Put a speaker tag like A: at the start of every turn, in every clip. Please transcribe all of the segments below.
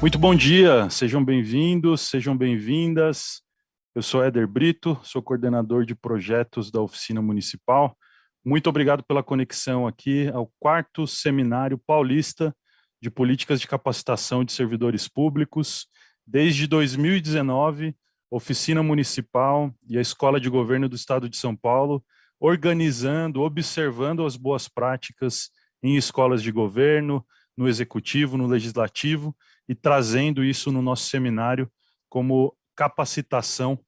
A: Muito bom dia, sejam bem-vindos, sejam bem-vindas. Eu sou Éder Brito, sou coordenador de projetos da Oficina Municipal. Muito obrigado pela conexão aqui ao 4º Seminário Paulista de Políticas de Capacitação de Servidores Públicos. Desde 2019, Oficina Municipal e a Escola de Governo do Estado de São Paulo, organizando, observando as boas práticas em escolas de governo, no executivo, no legislativo, e trazendo isso no nosso seminário como capacitação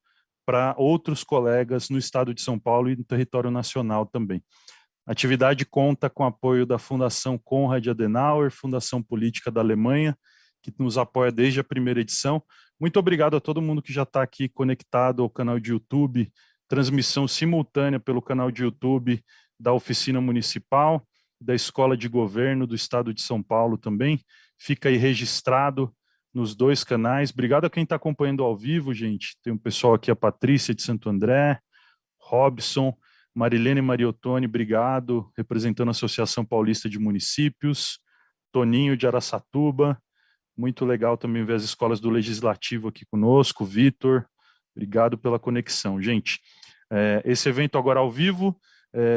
A: para outros colegas no estado de São Paulo e no território nacional também. A atividade conta com apoio da Fundação Konrad Adenauer, Fundação Política da Alemanha, que nos apoia desde a primeira edição. Muito obrigado a todo mundo que já está aqui conectado ao canal de YouTube, transmissão simultânea pelo canal de YouTube da Oficina Municipal, da Escola de Governo do Estado de São Paulo também. Fica aí registrado nos dois canais. Obrigado a quem está acompanhando ao vivo, gente. Tem um pessoal aqui, a Patrícia de Santo André, Robson, Marilene Mariotoni, obrigado, representando a Associação Paulista de Municípios, Toninho de Araçatuba, muito legal também ver as escolas do Legislativo aqui conosco, Vitor, obrigado pela conexão. Gente, esse evento agora ao vivo,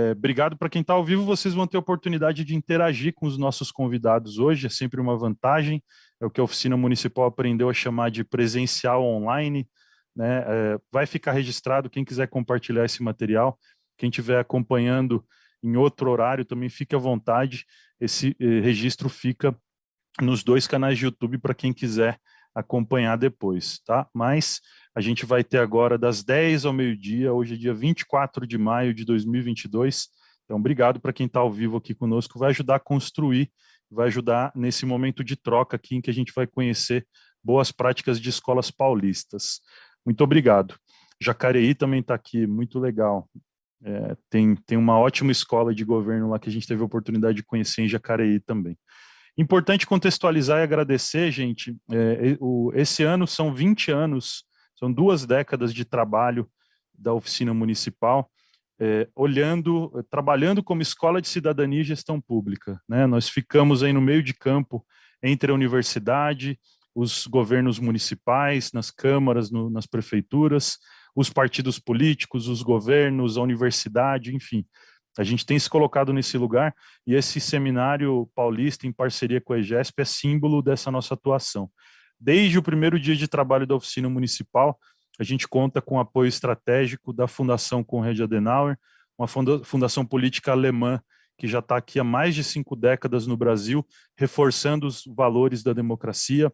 A: obrigado para quem está ao vivo, vocês vão ter a oportunidade de interagir com os nossos convidados hoje, é sempre uma vantagem, é o que a Oficina Municipal aprendeu a chamar de presencial online, né? Vai ficar registrado, quem quiser compartilhar esse material, quem estiver acompanhando em outro horário também fique à vontade, esse registro fica nos dois canais de YouTube para quem quiser acompanhar depois, tá? Mas a gente vai ter agora das 10 ao meio-dia, hoje é dia 24 de maio de 2022, então obrigado para quem está ao vivo aqui conosco, vai ajudar a construir, vai ajudar nesse momento de troca aqui em que a gente vai conhecer boas práticas de escolas paulistas. Muito obrigado. Jacareí também está aqui, muito legal. Tem uma ótima escola de governo lá que a gente teve a oportunidade de conhecer em Jacareí também. Importante contextualizar e agradecer, gente, esse ano são 20 anos, são 2 décadas de trabalho da Oficina Municipal, trabalhando como escola de cidadania e gestão pública, né? Nós ficamos aí no meio de campo entre a universidade, os governos municipais, nas câmaras, nas prefeituras, os partidos políticos, os governos, a universidade, enfim. A gente tem se colocado nesse lugar e esse seminário paulista, em parceria com a EGESP, é símbolo dessa nossa atuação. Desde o primeiro dia de trabalho da oficina municipal, a gente conta com o apoio estratégico da Fundação Konrad Adenauer, uma fundação política alemã que já está aqui há mais de 5 décadas no Brasil, reforçando os valores da democracia,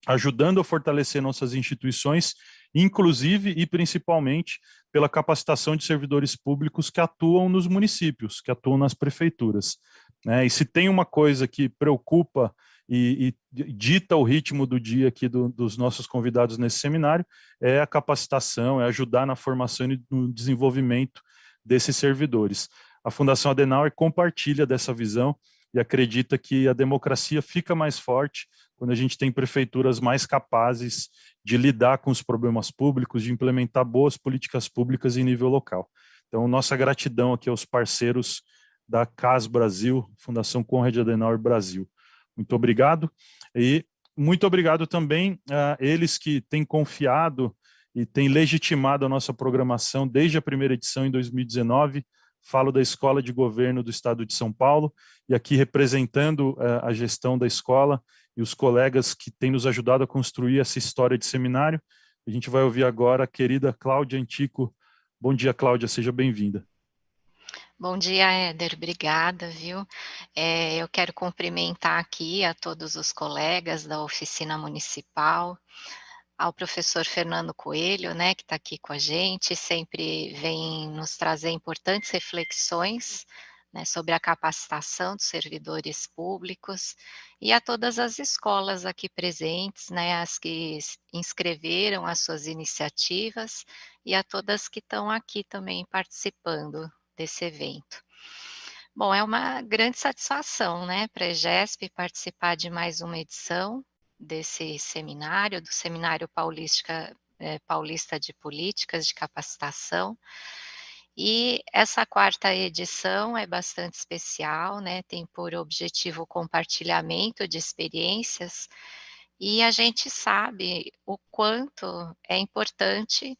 A: ajudando a fortalecer nossas instituições, inclusive e principalmente pela capacitação de servidores públicos que atuam nos municípios, que atuam nas prefeituras, né? E se tem uma coisa que preocupa e dita o ritmo do dia aqui dos nossos convidados nesse seminário, é a capacitação, é ajudar na formação e no desenvolvimento desses servidores. A Fundação Adenauer compartilha dessa visão e acredita que a democracia fica mais forte quando a gente tem prefeituras mais capazes de lidar com os problemas públicos, de implementar boas políticas públicas em nível local. Então, nossa gratidão aqui aos parceiros da CAS Brasil, Fundação Konrad Adenauer Brasil. Muito obrigado. E muito obrigado também a eles que têm confiado e têm legitimado a nossa programação desde a primeira edição em 2019. Falo da Escola de Governo do Estado de São Paulo e aqui representando a gestão da escola e os colegas que têm nos ajudado a construir essa história de seminário. A gente vai ouvir agora a querida Cláudia Antico. Bom dia, Cláudia, seja bem-vinda.
B: Bom dia, Éder, obrigada, viu? Eu quero cumprimentar aqui a todos os colegas da Oficina Municipal, ao professor Fernando Coelho, né, que está aqui com a gente, sempre vem nos trazer importantes reflexões, né, sobre a capacitação dos servidores públicos, e a todas as escolas aqui presentes, né, as que inscreveram as suas iniciativas, e a todas que estão aqui também participando desse evento. Bom, é uma grande satisfação, né, para a EGESP participar de mais uma edição desse seminário, do Seminário Paulista de Políticas de Capacitação. E essa 4ª edição é bastante especial, né, tem por objetivo o compartilhamento de experiências E a gente sabe o quanto é importante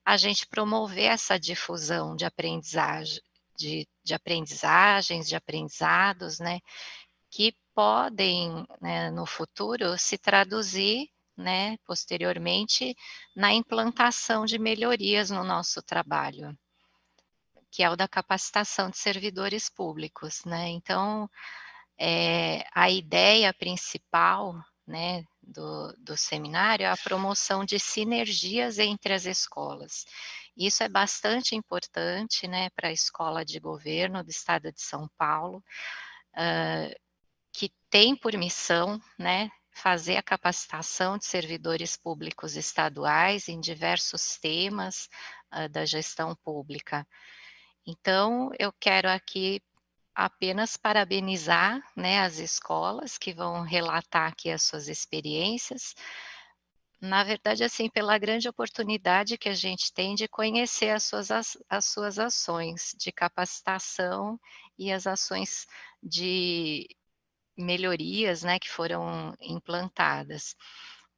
B: a gente promover essa difusão de aprendizagem, de aprendizagens, de aprendizados, né, que podem, né, no futuro se traduzir, né, posteriormente, na implantação de melhorias no nosso trabalho, que é o da capacitação de servidores públicos, né. Então, a ideia principal, né, do seminário é a promoção de sinergias entre as escolas. Isso é bastante importante, né, para a escola de governo do estado de São Paulo, que tem por missão, né, fazer a capacitação de servidores públicos estaduais em diversos temas, da gestão pública. Então, eu quero aqui apenas parabenizar, né, as escolas que vão relatar aqui as suas experiências. Na verdade, assim, pela grande oportunidade que a gente tem de conhecer as suas ações de capacitação e as ações de melhorias, né, que foram implantadas.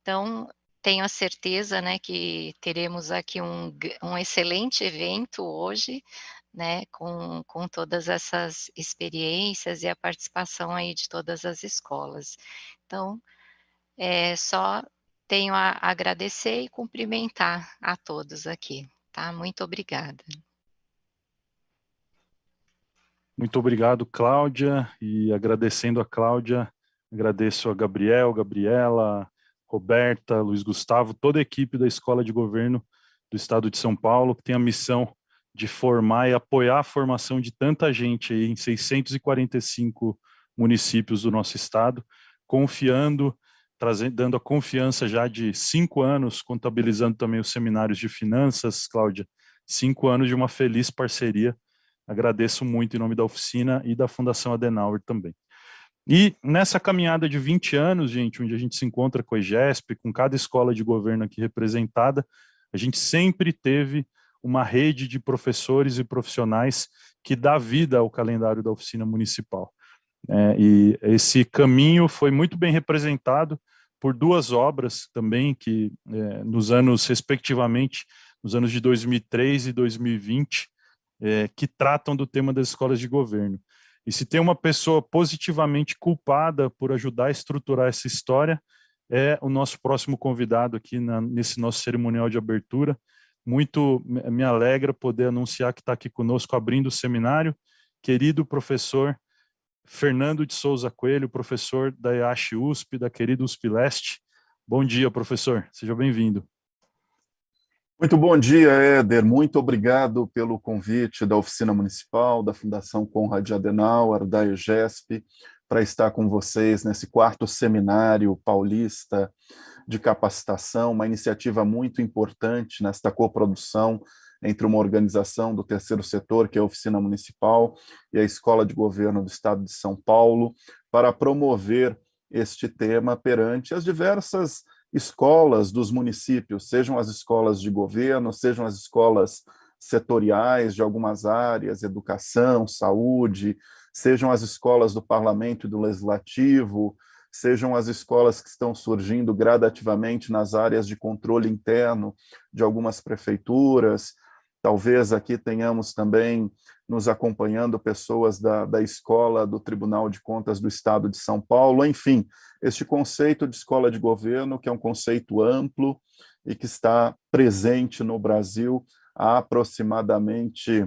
B: Então, tenho a certeza, né, que teremos aqui um excelente evento hoje, né, com todas essas experiências e a participação aí de todas as escolas. Então, só tenho a agradecer e cumprimentar a todos aqui, tá? Muito obrigada.
A: Muito obrigado, Cláudia, e agradecendo a Cláudia, agradeço a Gabriel, Gabriela, Roberta, Luiz Gustavo, toda a equipe da Escola de Governo do Estado de São Paulo, que tem a missão de formar e apoiar a formação de tanta gente aí em 645 municípios do nosso estado, confiando, trazendo, dando a confiança já de 5 anos, contabilizando também os seminários de finanças, Cláudia, 5 anos de uma feliz parceria. Agradeço muito em nome da oficina e da Fundação Adenauer também. E nessa caminhada de 20 anos, gente, onde a gente se encontra com a EGESP, com cada escola de governo aqui representada, a gente sempre teve uma rede de professores e profissionais que dá vida ao calendário da oficina municipal. E esse caminho foi muito bem representado por duas obras também, que nos anos, respectivamente, nos anos de 2003 e 2020, que tratam do tema das escolas de governo. E se tem uma pessoa positivamente culpada por ajudar a estruturar essa história, é o nosso próximo convidado aqui nesse nosso cerimonial de abertura. Muito me alegra poder anunciar que está aqui conosco abrindo o seminário, querido professor Fernando de Souza Coelho, professor da EASH USP, da querida USP Leste. Bom dia, professor. Seja bem-vindo.
C: Muito bom dia, Éder. Muito obrigado pelo convite da Oficina Municipal, da Fundação Konrad Adenauer, da EGESP, para estar com vocês nesse 4º Seminário Paulista de Capacitação, uma iniciativa muito importante nesta coprodução entre uma organização do terceiro setor, que é a Oficina Municipal, e a Escola de Governo do Estado de São Paulo, para promover este tema perante as diversas escolas dos municípios, sejam as escolas de governo, sejam as escolas setoriais de algumas áreas, educação, saúde, sejam as escolas do parlamento e do legislativo, sejam as escolas que estão surgindo gradativamente nas áreas de controle interno de algumas prefeituras. Talvez aqui tenhamos também nos acompanhando pessoas da escola do Tribunal de Contas do Estado de São Paulo, enfim, este conceito de escola de governo, que é um conceito amplo e que está presente no Brasil há aproximadamente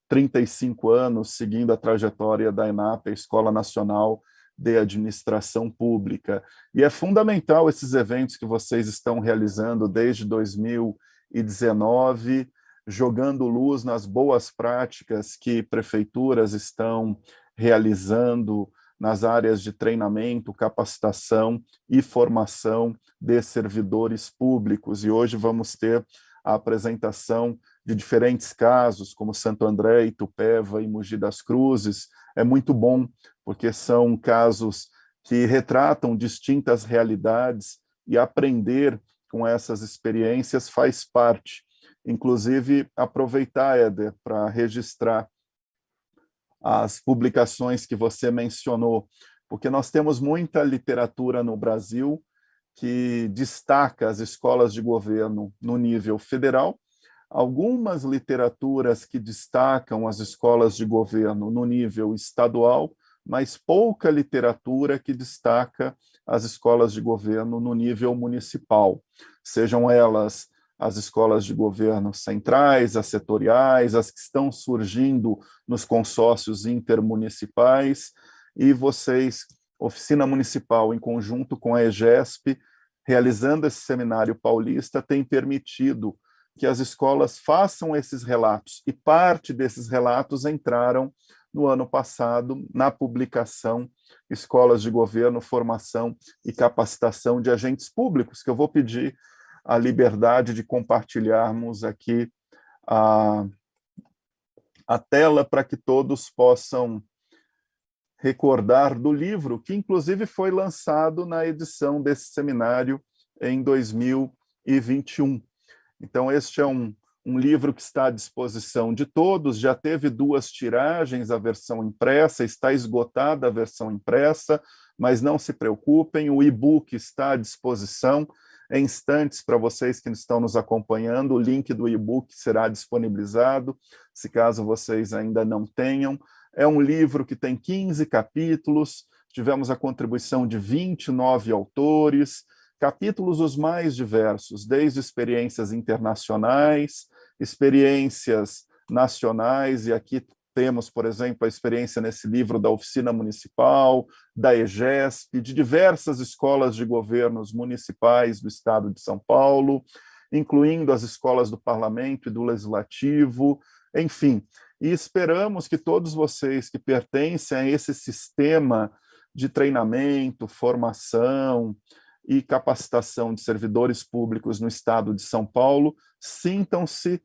C: 35 anos, seguindo a trajetória da ENAP, a Escola Nacional de Administração Pública. E é fundamental esses eventos que vocês estão realizando desde 2019, jogando luz nas boas práticas que prefeituras estão realizando nas áreas de treinamento, capacitação e formação de servidores públicos. E hoje vamos ter a apresentação de diferentes casos, como Santo André, Itupeva e Mogi das Cruzes. É muito bom, porque são casos que retratam distintas realidades e aprender com essas experiências faz parte. Inclusive, aproveitar, Éder, para registrar as publicações que você mencionou, porque nós temos muita literatura no Brasil que destaca as escolas de governo no nível federal, algumas literaturas que destacam as escolas de governo no nível estadual, mas pouca literatura que destaca as escolas de governo no nível municipal, sejam elas as escolas de governo centrais, as setoriais, as que estão surgindo nos consórcios intermunicipais, e vocês, Oficina Municipal, em conjunto com a EGESP, realizando esse seminário paulista, tem permitido que as escolas façam esses relatos, e parte desses relatos entraram no ano passado na publicação Escolas de Governo, Formação e Capacitação de Agentes Públicos, que eu vou pedir a liberdade de compartilharmos aqui a tela para que todos possam recordar do livro, que inclusive foi lançado na edição desse seminário em 2021. Então, este é um livro que está à disposição de todos, já teve 2 tiragens, a versão impressa, está esgotada a versão impressa, mas não se preocupem, o e-book está à disposição em instantes para vocês que estão nos acompanhando, o link do e-book será disponibilizado, se caso vocês ainda não tenham. É um livro que tem 15 capítulos, tivemos a contribuição de 29 autores, capítulos os mais diversos, desde experiências internacionais, experiências nacionais, e aqui temos, por exemplo, a experiência nesse livro da Oficina Municipal, da EGESP, de diversas escolas de governos municipais do estado de São Paulo, incluindo as escolas do Parlamento e do Legislativo, enfim. E esperamos que todos vocês que pertencem a esse sistema de treinamento, formação e capacitação de servidores públicos no estado de São Paulo sintam-se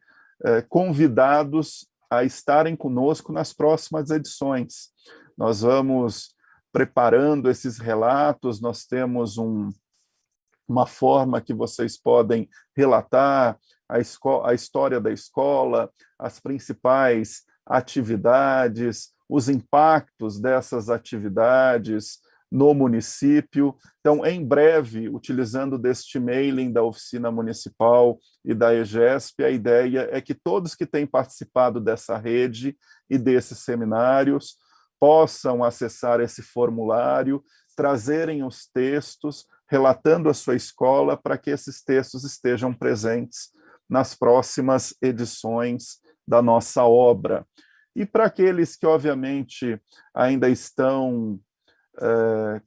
C: convidados a estarem conosco nas próximas edições. Nós vamos preparando esses relatos, nós temos uma forma que vocês podem relatar a história da escola, as principais atividades, os impactos dessas atividades no município. Então, em breve, utilizando deste mailing da Oficina Municipal e da EGESP, a ideia é que todos que têm participado dessa rede e desses seminários possam acessar esse formulário, trazerem os textos, relatando a sua escola, para que esses textos estejam presentes nas próximas edições da nossa obra. E para aqueles que, obviamente, ainda estão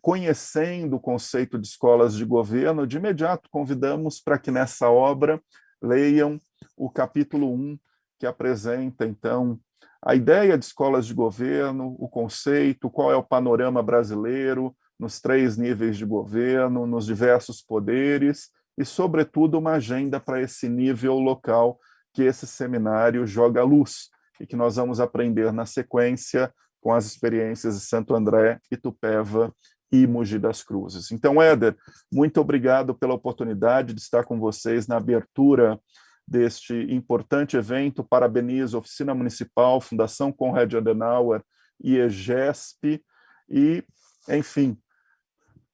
C: conhecendo o conceito de escolas de governo, de imediato convidamos para que nessa obra leiam o capítulo 1, que apresenta, então, a ideia de escolas de governo, o conceito, qual é o panorama brasileiro, nos 3 níveis de governo, nos diversos poderes, e, sobretudo, uma agenda para esse nível local que esse seminário joga à luz, e que nós vamos aprender na sequência com as experiências de Santo André, Itupeva e Mogi das Cruzes. Então, Éder, muito obrigado pela oportunidade de estar com vocês na abertura deste importante evento. Parabenizo a Oficina Municipal, Fundação Konrad Adenauer e EGESP, e, enfim,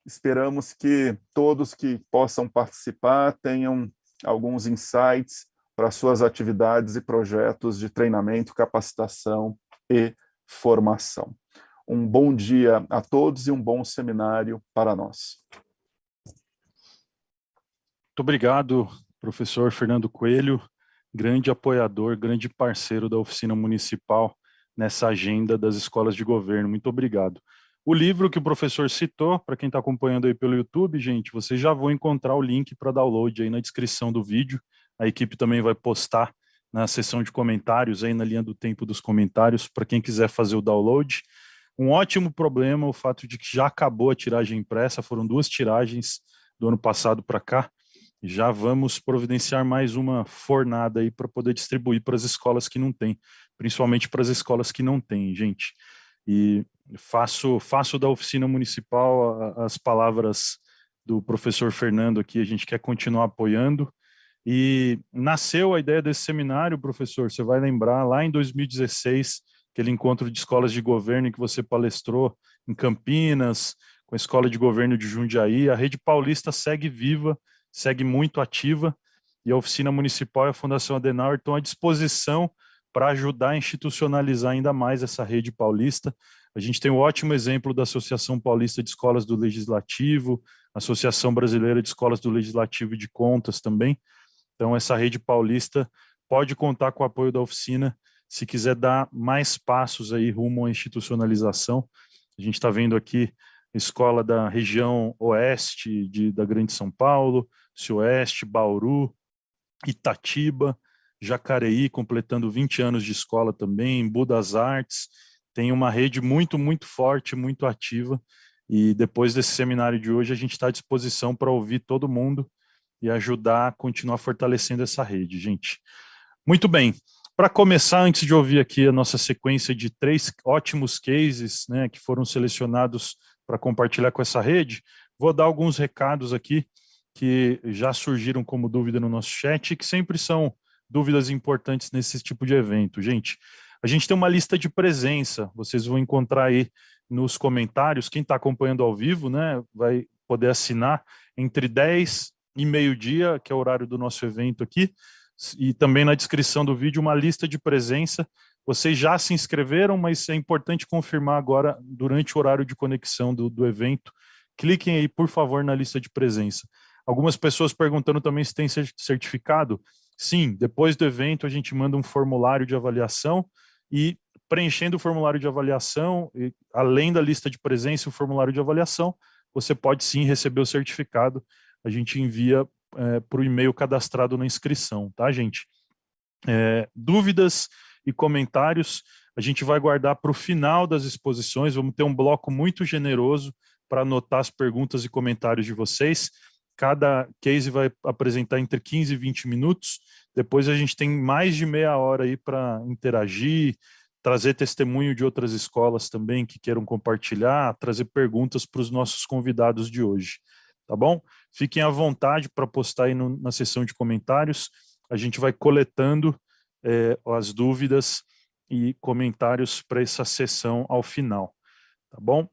C: esperamos que todos que possam participar tenham alguns insights para suas atividades e projetos de treinamento, capacitação e formação. Um bom dia a todos e um bom seminário para nós.
A: Muito obrigado, professor Fernando Coelho, grande apoiador, grande parceiro da Oficina Municipal nessa agenda das escolas de governo. Muito obrigado. O livro que o professor citou, para quem está acompanhando aí pelo YouTube, gente, vocês já vão encontrar o link para download aí na descrição do vídeo. A equipe também vai postar na seção de comentários, aí na linha do tempo dos comentários, para quem quiser fazer o download. Um ótimo problema o fato de que já acabou a tiragem impressa, foram 2 tiragens do ano passado para cá, já vamos providenciar mais uma fornada aí para poder distribuir para as escolas que não têm, principalmente para as escolas que não têm, gente. E faço da Oficina Municipal as palavras do professor Fernando aqui, a gente quer continuar apoiando. E nasceu a ideia desse seminário, professor, você vai lembrar, lá em 2016, aquele encontro de escolas de governo em que você palestrou em Campinas, com a Escola de Governo de Jundiaí. A Rede Paulista segue viva, segue muito ativa, e a Oficina Municipal e a Fundação Adenauer estão à disposição para ajudar a institucionalizar ainda mais essa rede paulista. A gente tem um ótimo exemplo da Associação Paulista de Escolas do Legislativo, Associação Brasileira de Escolas do Legislativo e de Contas também. Então, essa rede paulista pode contar com o apoio da oficina se quiser dar mais passos aí rumo à institucionalização. A gente está vendo aqui a escola da região oeste da Grande São Paulo, Suoeste, Bauru, Itatiba, Jacareí, completando 20 anos de escola também, Budas Artes. Tem uma rede muito, muito forte, muito ativa. E depois desse seminário de hoje, a gente está à disposição para ouvir todo mundo e ajudar a continuar fortalecendo essa rede, gente. Muito bem. Para começar, antes de ouvir aqui a nossa sequência de 3 ótimos cases, né, que foram selecionados para compartilhar com essa rede, vou dar alguns recados aqui que já surgiram como dúvida no nosso chat, que sempre são dúvidas importantes nesse tipo de evento. Gente, a gente tem uma lista de presença, vocês vão encontrar aí nos comentários, quem está acompanhando ao vivo, né, vai poder assinar entre 10 e meio-dia, que é o horário do nosso evento aqui, e também na descrição do vídeo uma lista de presença. Vocês já se inscreveram, mas é importante confirmar agora, durante o horário de conexão do evento. Cliquem aí, por favor, na lista de presença. Algumas pessoas perguntando também se tem certificado. Sim, depois do evento a gente manda um formulário de avaliação e preenchendo o formulário de avaliação, e, além da lista de presença e o formulário de avaliação, você pode sim receber o certificado. A gente envia para o e-mail cadastrado na inscrição, tá, gente? Dúvidas e comentários a gente vai guardar para o final das exposições. Vamos ter um bloco muito generoso para anotar as perguntas e comentários de vocês. Cada case vai apresentar entre 15 e 20 minutos. Depois a gente tem mais de meia hora aí para interagir, trazer testemunho de outras escolas também que queiram compartilhar, trazer perguntas para os nossos convidados de hoje. Tá bom? Fiquem à vontade para postar aí na seção de comentários. A gente vai coletando as dúvidas e comentários para essa sessão ao final. Tá bom?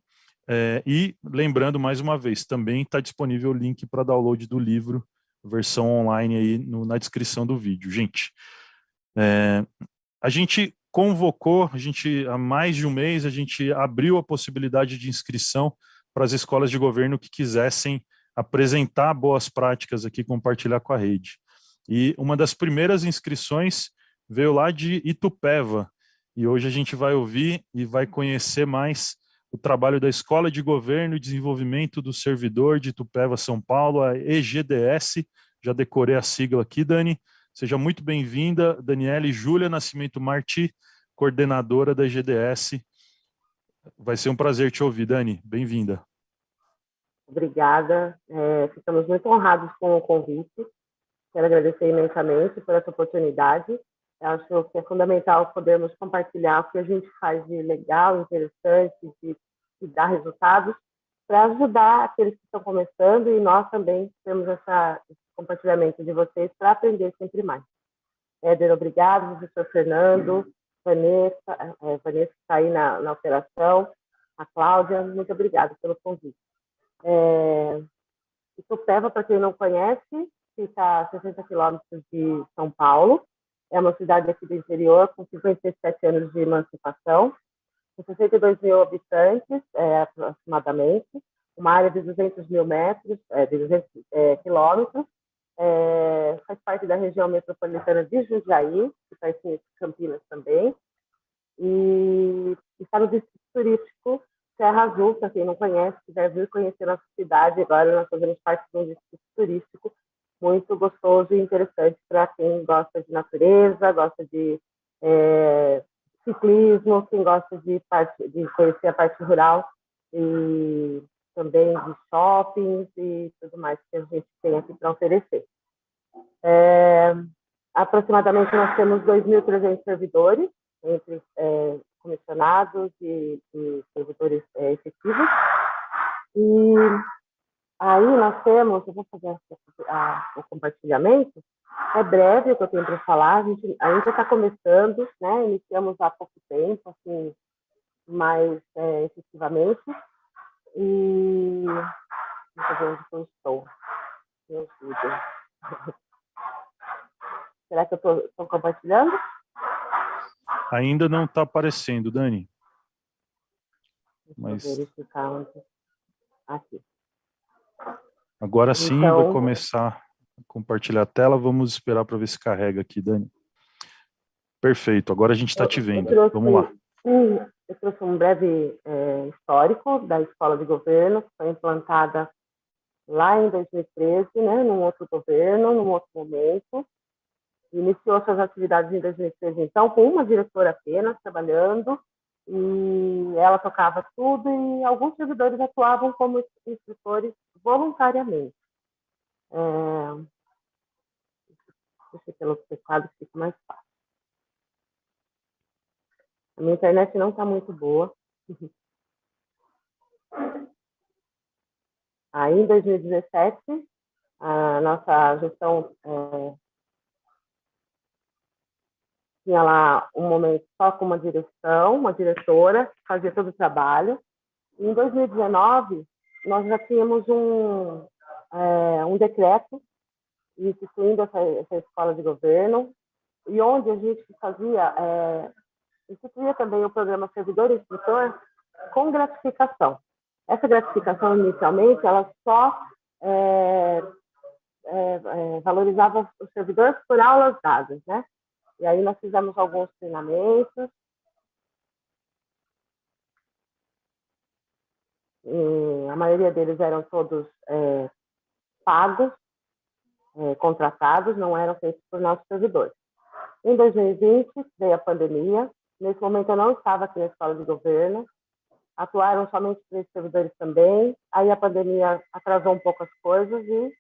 A: E lembrando mais uma vez, também está disponível o link para download do livro, versão online aí na descrição do vídeo. Gente, a gente convocou, há mais de um mês, a gente abriu a possibilidade de inscrição para as escolas de governo que quisessem apresentar boas práticas aqui, compartilhar com a rede. E uma das primeiras inscrições veio lá de Itupeva, e hoje a gente vai ouvir e vai conhecer mais o trabalho da Escola de Governo e Desenvolvimento do Servidor de Itupeva, São Paulo, a EGDS. Já decorei a sigla aqui, Dani. Seja muito bem-vinda, Daniele Júlia Nascimento Marti, coordenadora da EGDS. Vai ser um prazer te ouvir, Dani. Bem-vinda.
D: Obrigada. Ficamos muito honrados com o convite. Quero agradecer imensamente por essa oportunidade. Eu acho que é fundamental podermos compartilhar o que a gente faz de legal, interessante, de dar resultados, para ajudar aqueles que estão começando, e nós também temos esse compartilhamento de vocês para aprender sempre mais. Éder, obrigado, professor Fernando, Vanessa está aí na operação, a Cláudia, muito obrigada pelo convite. Itupeva, para quem não conhece, fica a 60 quilômetros de São Paulo. É uma cidade aqui do interior com 57 anos de emancipação, com 62 mil habitantes, aproximadamente, uma área de 200 mil metros, de 200 quilômetros. Faz parte da região metropolitana de Jundiaí, que está em Campinas também, e está no distrito turístico Serra Azul. Para quem não conhece, quiser vir conhecer nossa cidade, agora nós fazemos parte de um distrito turístico muito gostoso e interessante para quem gosta de natureza, gosta de ciclismo, quem gosta de conhecer a parte rural e também de shoppings e tudo mais que a gente tem aqui para oferecer. Aproximadamente nós temos 2.300 servidores, entre comissionados e servidores efetivos. E aí nós temos, eu vou fazer o compartilhamento, é breve o que eu tenho para falar, a gente ainda está começando, né? Iniciamos há pouco tempo, assim, mais efetivamente, e compartilhando?
A: Ainda não está aparecendo, Dani.
D: Mas... Vou verificar onde... Aqui.
A: Agora sim,
D: então...
A: vai começar a compartilhar a tela. Vamos esperar para ver se carrega aqui, Dani. Perfeito, agora a gente está te vendo. Vamos lá.
D: Eu trouxe um breve histórico da Escola de Governo, que foi implantada lá em 2013, né, num outro governo, num outro momento. Iniciou suas atividades em 2013, então, com uma diretora apenas trabalhando, e ela tocava tudo, e alguns servidores atuavam como instrutores voluntariamente. Deixa eu pelo teclado que fica mais fácil. A minha internet não está muito boa. Aí, em 2017, a nossa gestão tinha lá um momento só com uma direção, uma diretora, que fazia todo o trabalho. E em 2019, nós já tínhamos um decreto instituindo essa escola de governo, e onde a gente instituía também o programa Servidor Instrutor com gratificação. Essa gratificação, inicialmente, ela só valorizava os servidores por aulas dadas, né? E aí nós fizemos alguns treinamentos, e a maioria deles eram todos pagos, contratados, não eram feitos por nossos servidores. Em 2020, veio a pandemia. Nesse momento, eu não estava aqui na Escola de Governo. Atuaram somente 3 servidores também. Aí a pandemia atrasou um pouco as coisas e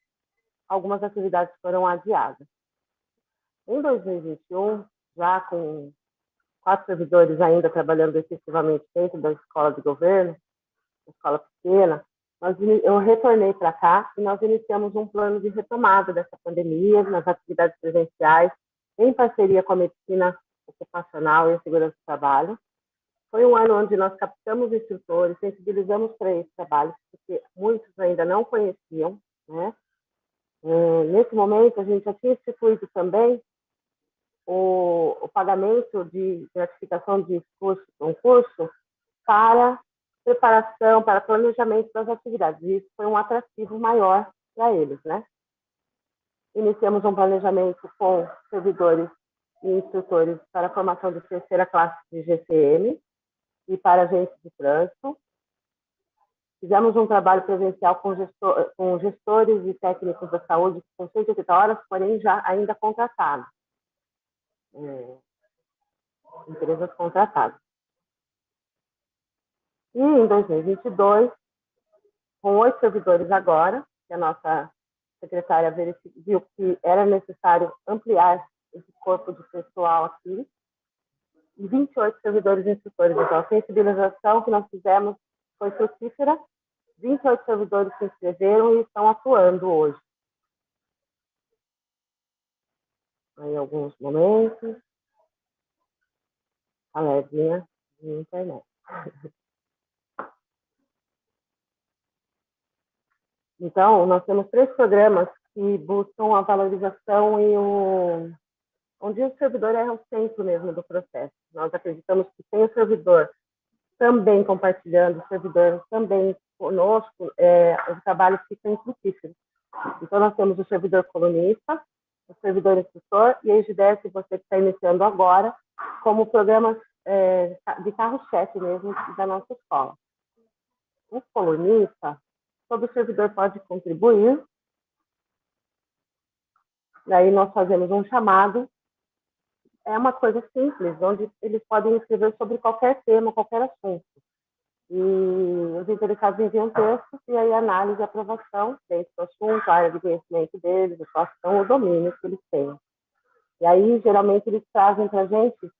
D: algumas atividades foram adiadas. Em 2021, já com 4 servidores ainda trabalhando efetivamente dentro da Escola de Governo, escola pequena, eu retornei para cá e nós iniciamos um plano de retomada dessa pandemia nas atividades presenciais, em parceria com a medicina ocupacional e a segurança do trabalho. Foi um ano onde nós captamos instrutores, sensibilizamos para esse trabalho, porque muitos ainda não conheciam, né? Nesse momento, a gente já tinha instituído também o pagamento de gratificação de concurso para preparação, para planejamento das atividades. Isso foi um atrativo maior para eles, né? Iniciamos um planejamento com servidores e instrutores para a formação de 3ª classe de GCM e para agentes de trânsito. Fizemos um trabalho presencial com gestores e técnicos da saúde com 180 horas, porém já ainda contratados. Empresas contratadas. E em 2022, com 8 servidores agora, que a nossa secretária viu que era necessário ampliar esse corpo de pessoal aqui, e 28 servidores e instrutores. Então, a sensibilização que nós fizemos foi frutífera, 28 servidores se inscreveram e estão atuando hoje. Em alguns momentos, a levinha de internet. Então, nós temos 3 programas que buscam a valorização e onde o servidor é o centro mesmo do processo. Nós acreditamos que sem o servidor também compartilhando, o servidor também conosco, o trabalho fica infrutífero. Então, nós temos o servidor colunista, o servidor instrutor e a EGDES, você que está iniciando agora, como programas de carro-chefe mesmo da nossa escola. O colunista, todo servidor pode contribuir, e aí nós fazemos um chamado. É uma coisa simples, onde eles podem escrever sobre qualquer tema, qualquer assunto. E os interessados enviam textos e aí análise e aprovação dentro do assunto, a área de conhecimento deles, a situação, o domínio que eles têm. E aí, geralmente, eles trazem para a gente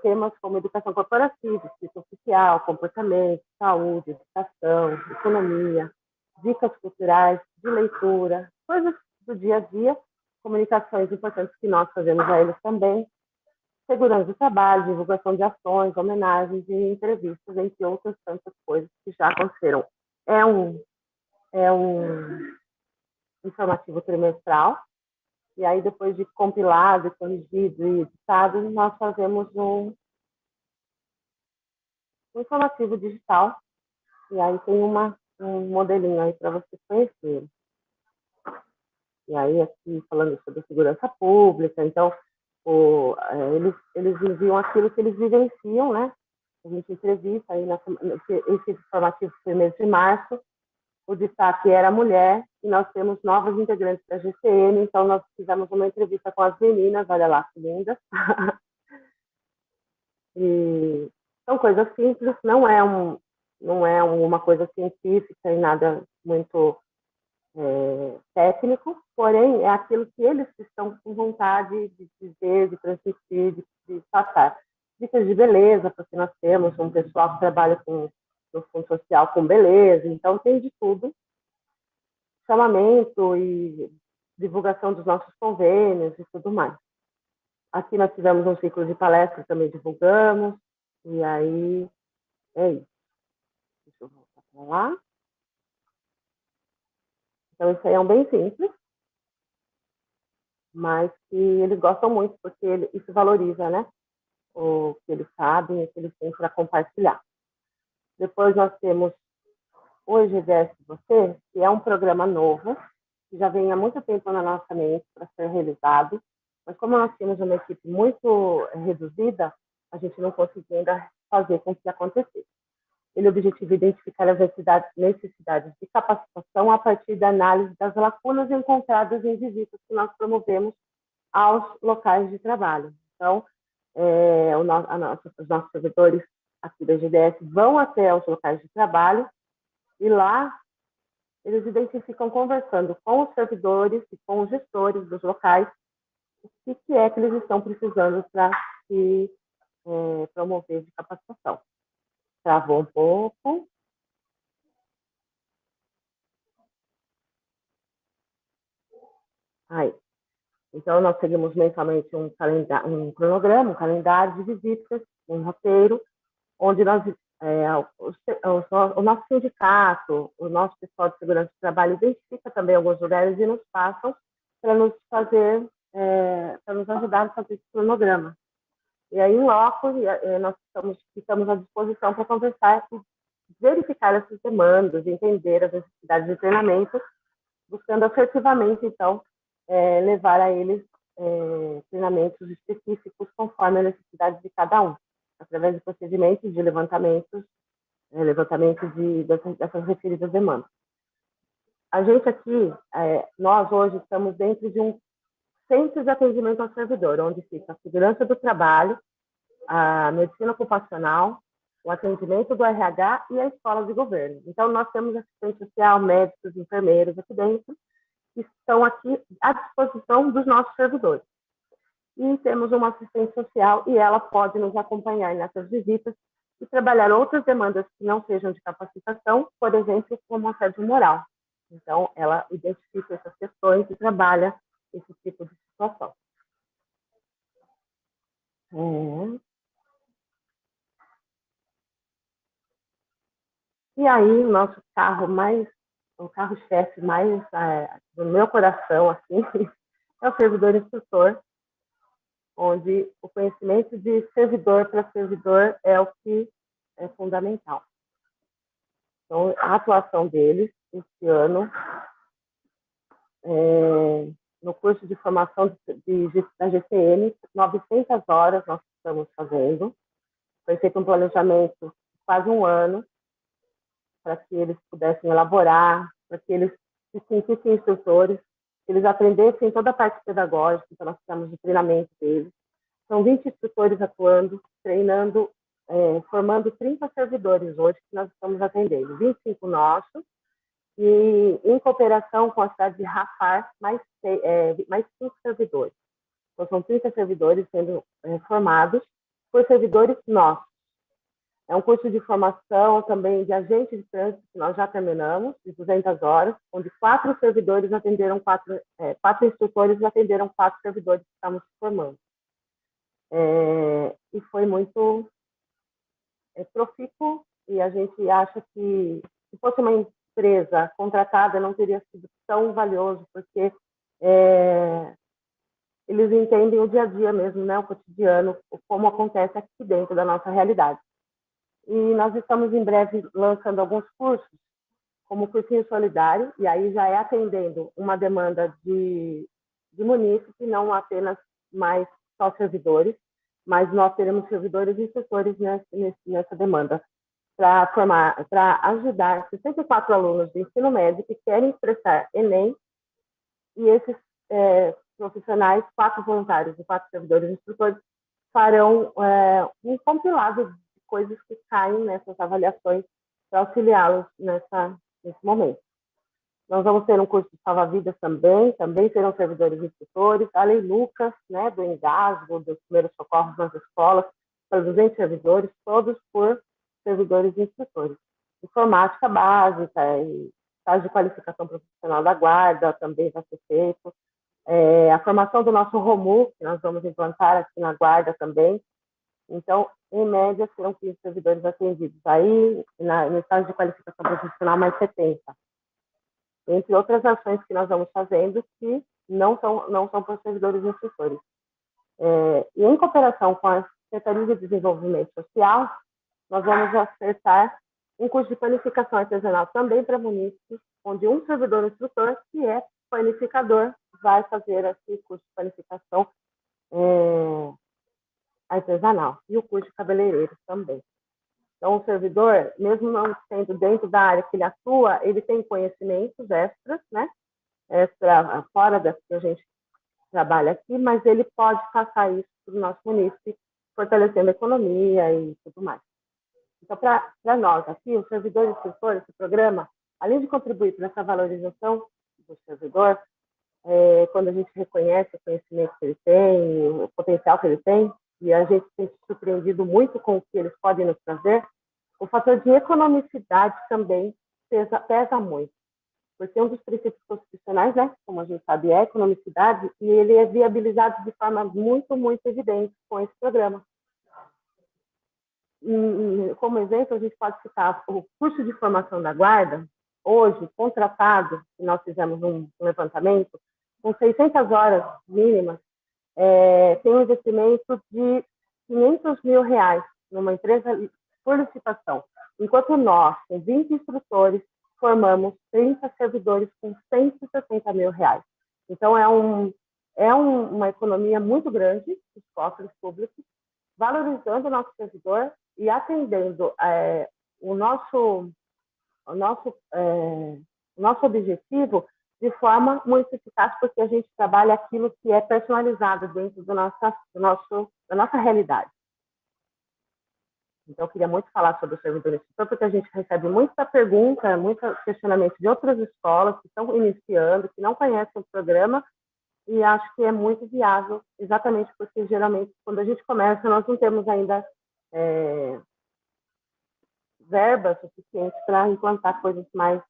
D: temas como educação corporativa, escrita oficial, comportamento, saúde, educação, economia, dicas culturais, de leitura, coisas do dia a dia, comunicações importantes que nós fazemos a eles também, segurança do trabalho, divulgação de ações, homenagens e entrevistas, entre outras tantas coisas que já aconteceram. É um informativo trimestral E aí, depois de compilado, corrigido e editado, nós fazemos um informativo digital. E aí tem um modelinho aí para você conhecer. E aí, aqui, falando sobre segurança pública, então, eles enviam aquilo que eles vivenciam, né? A gente entrevista aí, esse informativo foi mês de março, o destaque era mulher, e nós temos novos integrantes da GCM, então nós fizemos uma entrevista com as meninas, olha lá, que lindas. E são coisas simples, não é uma coisa científica e nada muito técnico, porém é aquilo que eles estão com vontade de dizer, de transmitir, de passar. Dicas de beleza, porque nós temos um pessoal que trabalha no Fundo Social com beleza, então tem de tudo. Chamamento e divulgação dos nossos convênios e tudo mais. Aqui nós tivemos um ciclo de palestras, também divulgamos, e aí é isso. Deixa eu voltar para lá. Então, isso aí é um bem simples, mas que eles gostam muito, porque isso valoriza, né? O que eles sabem e o que eles têm para compartilhar. Depois nós temos o EGDS Você, que é um programa novo, que já vem há muito tempo na nossa mente para ser realizado, mas como nós tínhamos uma equipe muito reduzida, a gente não conseguia ainda fazer com que acontecesse. Ele objetiva identificar as necessidades de capacitação a partir da análise das lacunas encontradas em visitas que nós promovemos aos locais de trabalho. Então, os nossos servidores aqui da GDS vão até os locais de trabalho e lá eles identificam, conversando com os servidores e com os gestores dos locais, o que é que eles estão precisando para se promover de capacitação. Travou um pouco. Aí. Então, nós seguimos mensalmente um cronograma, um calendário de visitas, um roteiro, onde nós, o nosso sindicato, o nosso pessoal de segurança do trabalho identifica também alguns lugares e nos passam para nos ajudar a fazer esse cronograma. E aí, em loco, nós ficamos à disposição para conversar e verificar essas demandas, entender as necessidades de treinamento, buscando assertivamente, então, levar a eles treinamentos específicos conforme a necessidade de cada um, através de procedimentos de levantamento dessas referidas demandas. A gente aqui, nós hoje estamos dentro de um centro de atendimento ao servidor, onde fica a segurança do trabalho, a medicina ocupacional, o atendimento do RH e a escola de governo. Então, nós temos assistente social, médicos, enfermeiros aqui dentro, que estão aqui à disposição dos nossos servidores. E temos uma assistente social e ela pode nos acompanhar nessas visitas e trabalhar outras demandas que não sejam de capacitação, por exemplo, como assédio moral. Então, ela identifica essas questões e trabalha esse tipo de situação. E aí, o nosso o carro-chefe mais do meu coração, assim, é o servidor instrutor, onde o conhecimento de servidor para servidor é o que é fundamental. Então, a atuação deles, esse ano, no curso de formação da GCM, 900 horas nós estamos fazendo. Foi feito um planejamento de quase um ano, para que eles pudessem elaborar, para que eles se sentissem instrutores, que eles aprendessem toda a parte pedagógica, então nós precisamos de treinamento deles. São 20 instrutores atuando, treinando, formando 30 servidores hoje que nós estamos atendendo, 25 nossos, e em cooperação com a cidade de Rafar, mais 5 servidores. Então, são 30 servidores sendo formados por servidores nossos. É um curso de formação também de agente de trânsito, que nós já terminamos, de 200 horas, onde 4 servidores atenderam 4 instrutores atenderam 4 servidores que estamos formando. E foi muito profícuo, e a gente acha que, se fosse uma empresa contratada, não teria sido tão valioso, porque eles entendem o dia a dia mesmo, né, o cotidiano, como acontece aqui dentro da nossa realidade. E nós estamos em breve lançando alguns cursos, como o cursinho solidário, e aí já é atendendo uma demanda de munícipe, não apenas mais só servidores, mas nós teremos servidores e instrutores nessa demanda, para ajudar 64 alunos do ensino médio que querem prestar Enem, e esses profissionais, 4 voluntários e 4 servidores e instrutores, farão um compilado de coisas que caem nessas avaliações para auxiliá-los nesse momento. Nós vamos ter um curso de salva-vidas também serão servidores e instrutores, a Lei Lucas, né, do engasgo, dos primeiros socorros nas escolas, para 200 servidores, todos por servidores e instrutores. Informática básica e estágio de qualificação profissional da guarda também vai ser feito. A formação do nosso ROMU, que nós vamos implantar aqui na guarda também. Então, em média, serão 15 servidores atendidos. Aí, no estágio de qualificação profissional, mais 70. Entre outras ações que nós vamos fazendo, que não são para servidores e instrutores. E em cooperação com a Secretaria de Desenvolvimento Social, nós vamos ofertar um curso de panificação artesanal também para munícipes, onde um servidor instrutor, que é panificador, vai fazer esse curso de panificação artesanal. E o curso de cabeleireiro também. Então, o servidor, mesmo não sendo dentro da área que ele atua, ele tem conhecimentos extras, né? Fora das que a gente trabalha aqui, mas ele pode passar isso para o nosso município, fortalecendo a economia e tudo mais. Então, para nós aqui, o servidor instrutor, esse programa, além de contribuir para essa valorização do servidor, quando a gente reconhece o conhecimento que ele tem, o potencial que ele tem, e a gente tem se surpreendido muito com o que eles podem nos trazer, o fator de economicidade também pesa muito. Porque um dos princípios constitucionais, né, como a gente sabe, é a economicidade, e ele é viabilizado de forma muito, muito evidente com esse programa. E, como exemplo, a gente pode citar o curso de formação da guarda, hoje, contratado, que nós fizemos um levantamento, com 600 horas mínimas, tem um investimento de R$500 mil numa empresa por licitação. Enquanto nós, com 20 instrutores, formamos 30 servidores com R$160 mil. Então, uma economia muito grande dos cofres públicos, valorizando o nosso servidor e atendendo o nosso objetivo de forma muito eficaz, porque a gente trabalha aquilo que é personalizado dentro da nossa realidade. Então, eu queria muito falar sobre o servidor instrutor, porque a gente recebe muita pergunta, muito questionamento de outras escolas que estão iniciando, que não conhecem o programa, e acho que é muito viável, exatamente porque, geralmente, quando a gente começa, nós não temos ainda verba suficiente para implantar coisas mais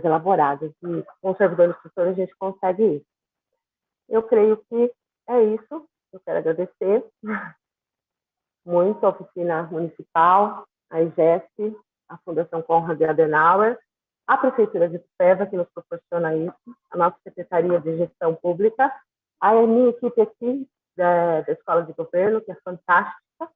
D: elaboradas. E com o servidor instrutor a gente consegue isso. Eu creio que é isso. Eu quero agradecer muito a Oficina Municipal, a IGESP, a Fundação Konrad Adenauer, a Prefeitura de Itupeva, que nos proporciona isso, a nossa Secretaria de Gestão Pública, a minha equipe aqui da Escola de Governo, que é fantástica.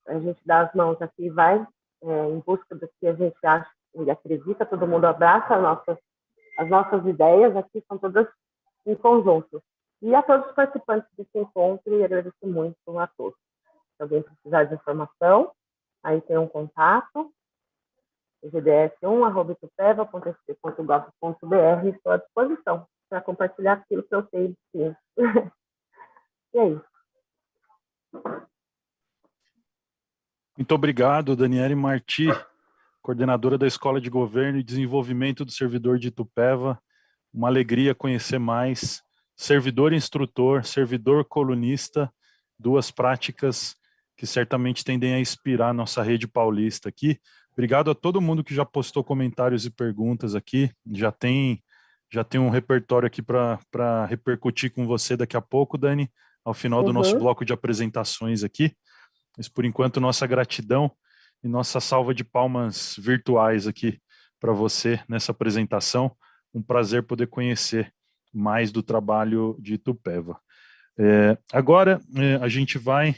D: A gente dá as mãos aqui e vai em busca do que a gente acha e acredita, todo mundo abraça as nossas ideias, aqui são todas em conjunto. E a todos os participantes desse encontro, e agradeço muito a todos. Se alguém precisar de informação, aí tem um contato, gds1@itupeva.sp.gov.br, estou à disposição para compartilhar aquilo que eu sei de ciência. E é isso.
A: Muito obrigado, Daniele Marti, coordenadora da Escola de Governo e Desenvolvimento do Servidor de Itupeva. Uma alegria conhecer mais. Servidor instrutor, servidor colunista, duas práticas que certamente tendem a inspirar a nossa rede paulista aqui. Obrigado a todo mundo que já postou comentários e perguntas aqui. Já tem um repertório aqui para repercutir com você daqui a pouco, Dani, ao final do nosso bloco de apresentações aqui. Mas, por enquanto, nossa gratidão e nossa salva de palmas virtuais aqui para você nessa apresentação. Um prazer poder conhecer mais do trabalho de Itupeva. Agora a gente vai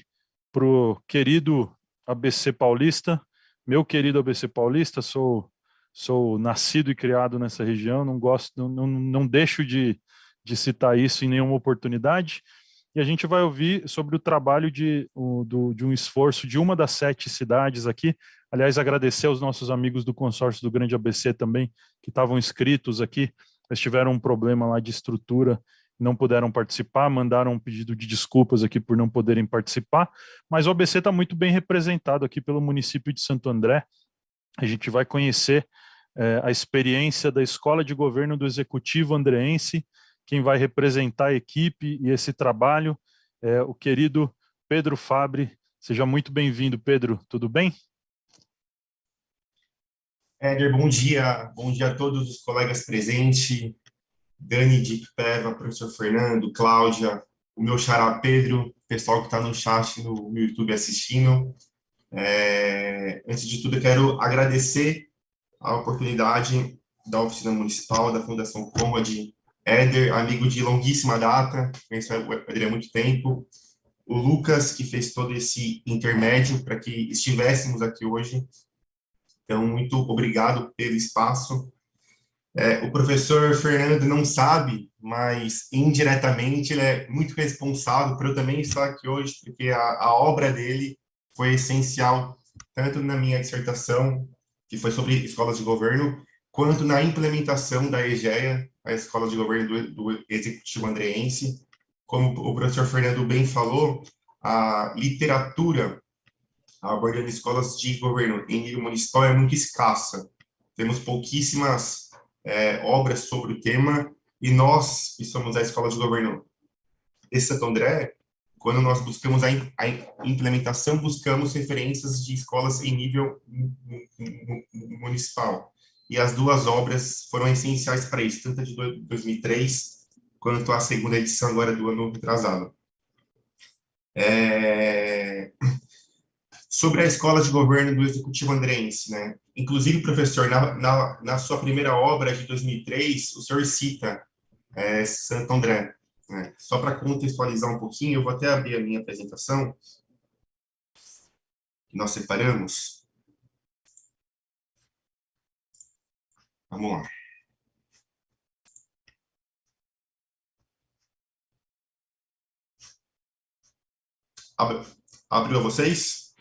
A: para o querido ABC Paulista. Meu querido ABC Paulista, sou nascido e criado nessa região, não deixo de citar isso em nenhuma oportunidade. E a gente vai ouvir sobre o trabalho de um esforço de uma das 7 cidades aqui. Aliás, agradecer aos nossos amigos do consórcio do Grande ABC também, que estavam inscritos aqui. Eles tiveram um problema lá de estrutura, não puderam participar, mandaram um pedido de desculpas aqui por não poderem participar, mas o ABC está muito bem representado aqui pelo município de Santo André. A gente vai conhecer a experiência da Escola de Governo do Executivo Andreense. Quem vai representar a equipe e esse trabalho é o querido Pedro Fabre. Seja muito bem-vindo, Pedro. Tudo bem?
E: Éder, bom dia a todos os colegas presentes, Dani de Itupeva, professor Fernando, Cláudia, o meu xará Pedro, o pessoal que está no chat no YouTube assistindo. Antes de tudo, eu quero agradecer a oportunidade da Oficina Municipal, da Fundação Conrad, Éder, amigo de longuíssima data, conheço o Éder há muito tempo, o Lucas, que fez todo esse intermédio para que estivéssemos aqui hoje. Então, muito obrigado pelo espaço. O professor Fernando não sabe, mas indiretamente ele é muito responsável por eu também estar aqui hoje, porque a obra dele foi essencial, tanto na minha dissertação, que foi sobre escolas de governo, quanto na implementação da EGEA, a Escola de Governo do Executivo Andreense. Como o professor Fernando bem falou, a literatura abordando escolas de governo em nível municipal é muito escassa. Temos pouquíssimas obras sobre o tema, e nós, que somos a Escola de Governo de Santo André, quando nós buscamos a implementação, buscamos referências de escolas em nível municipal. E as 2 obras foram essenciais para isso, tanto a de 2003, quanto a segunda edição agora do ano retrasado. Sobre a Escola de Governo do Executivo Andreense, né? Inclusive, professor, na sua primeira obra de 2003, o senhor cita Santo André. Né? Só para contextualizar um pouquinho, eu vou até abrir a minha apresentação, que nós separamos. Vamos lá. Abriu a vocês?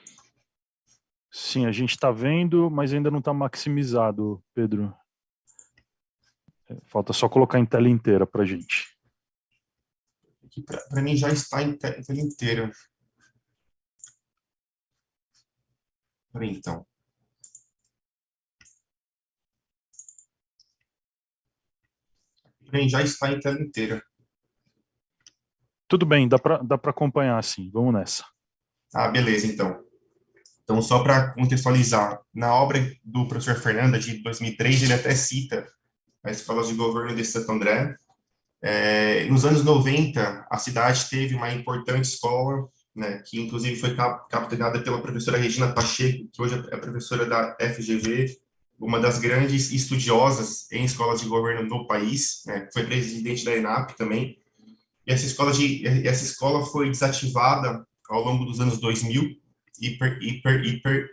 A: Sim, a gente está vendo, mas ainda não está maximizado, Pedro. Falta só colocar em tela inteira para a gente.
E: Para mim já está em tela inteira. Peraí, então. Para mim já está em tela inteira.
A: Tudo bem, dá para acompanhar, sim. Vamos nessa.
E: Beleza, então. Então, só para contextualizar, na obra do professor Fernando, de 2003, ele até cita a Escola de Governo de Santo André. Nos anos 90, a cidade teve uma importante escola, né, que inclusive foi capitaneada pela professora Regina Pacheco, que hoje é professora da FGV, uma das grandes estudiosas em escolas de governo no país, né, foi presidente da ENAP também. E essa escola foi desativada ao longo dos anos 2000 e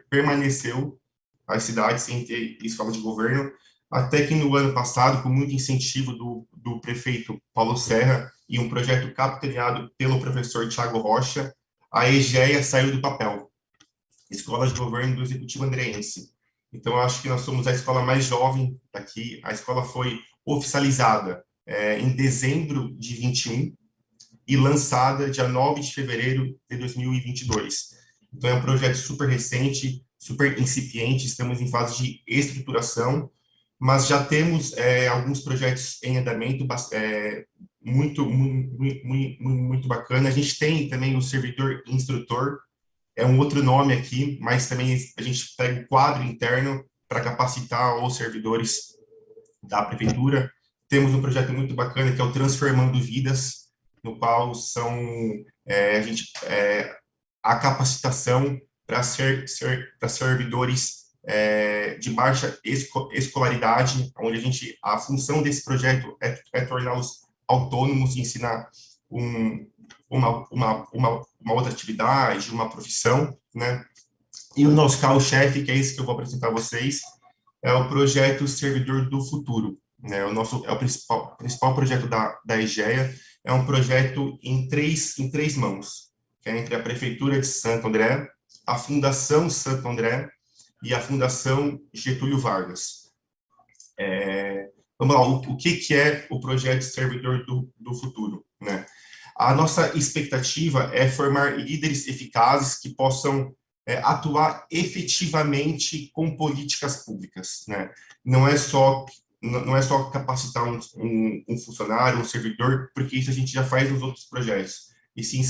E: permaneceu as cidades sem ter escola de governo, até que no ano passado, com muito incentivo do prefeito Paulo Serra e um projeto capitaneado pelo professor Tiago Rocha, a EGEA saiu do papel, Escola de Governo do Executivo Andreense. Então, eu acho que nós somos a escola mais jovem daqui. A escola foi oficializada em dezembro de 21 e lançada dia 9 de fevereiro de 2022. Então, é um projeto super recente, super incipiente, estamos em fase de estruturação, mas já temos alguns projetos em andamento muito bacana. A gente tem também o servidor instrutor, é um outro nome aqui, mas também a gente pega o quadro interno para capacitar os servidores da prefeitura. Temos um projeto muito bacana que é o Transformando Vidas, no qual são a capacitação para servidores de baixa escolaridade, onde a função desse projeto é torná-los autônomos e ensinar uma outra atividade, uma profissão, né? E o nosso carro-chefe, que é esse que eu vou apresentar a vocês, é o projeto Servidor do Futuro, né? O principal projeto da EGEA, é um projeto em três mãos, que é entre a Prefeitura de Santo André, a Fundação Santo André e a Fundação Getúlio Vargas. Vamos lá, o que é o projeto Servidor do Futuro, né? A nossa expectativa é formar líderes eficazes que possam atuar efetivamente com políticas públicas, né? Não é só capacitar um funcionário, um servidor, porque isso a gente já faz nos outros projetos. E sim,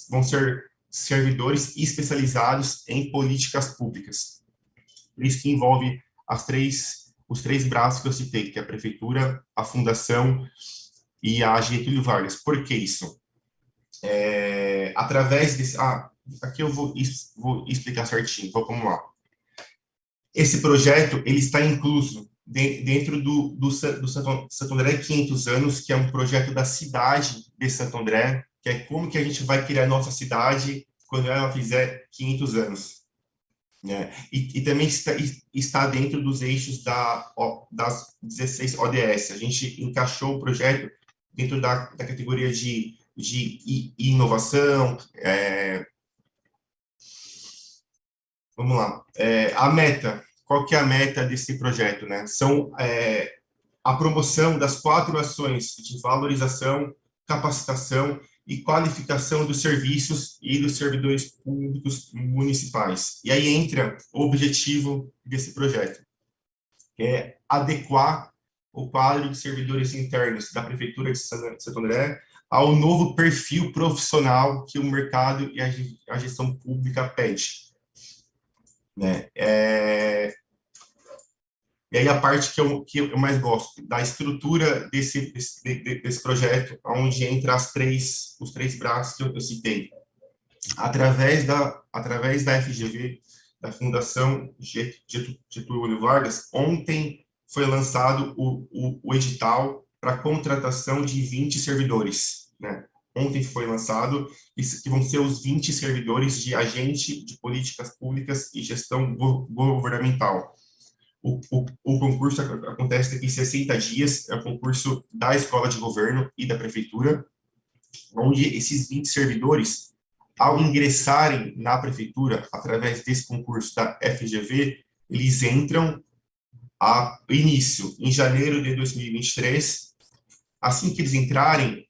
E: vão ser servidores especializados em políticas públicas. Isso que envolve os três braços que eu citei, que é a Prefeitura, a Fundação e a Getúlio Vargas. Por que isso? Através desse... aqui eu vou explicar certinho, vamos lá. Esse projeto, ele está incluso dentro do Santo André 500 anos, que é um projeto da cidade de Santo André, que é como que a gente vai criar a nossa cidade quando ela fizer 500 anos. Né? E também está dentro dos eixos das 16 ODS. A gente encaixou o projeto dentro da categoria de inovação. Vamos lá. A meta, qual que é a meta desse projeto? Né? São a promoção das 4 ações de valorização, capacitação e qualificação dos serviços e dos servidores públicos municipais. E aí entra o objetivo desse projeto, que é adequar o quadro de servidores internos da Prefeitura de Santo André ao novo perfil profissional que o mercado e a gestão pública pede. Né? E aí a parte que eu mais gosto, da estrutura desse projeto, onde entra os três braços que eu citei. Através da FGV, da Fundação Getúlio Vargas, ontem foi lançado o edital para contratação de 20 servidores. Né? Ontem foi lançado, que vão ser os 20 servidores de agente de políticas públicas e gestão governamental. O concurso acontece daqui 60 dias, é o concurso da Escola de Governo e da Prefeitura, onde esses 20 servidores, ao ingressarem na Prefeitura, através desse concurso da FGV, eles entram a início, em janeiro de 2023. Assim que eles entrarem,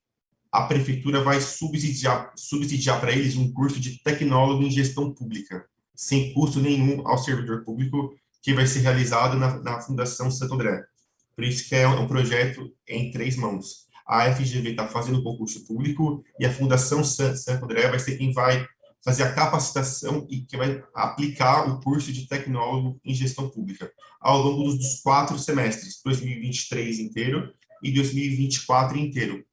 E: a Prefeitura vai subsidiar para eles um curso de tecnólogo em gestão pública, sem custo nenhum ao servidor público, que vai ser realizado na Fundação Santo André. Por isso que é um projeto em 3 mãos. A FGV está fazendo o concurso público e a Fundação Santo André vai ser quem vai fazer a capacitação e que vai aplicar o curso de tecnólogo em gestão pública ao longo dos 4 semestres, 2023 inteiro e 2024 inteiro.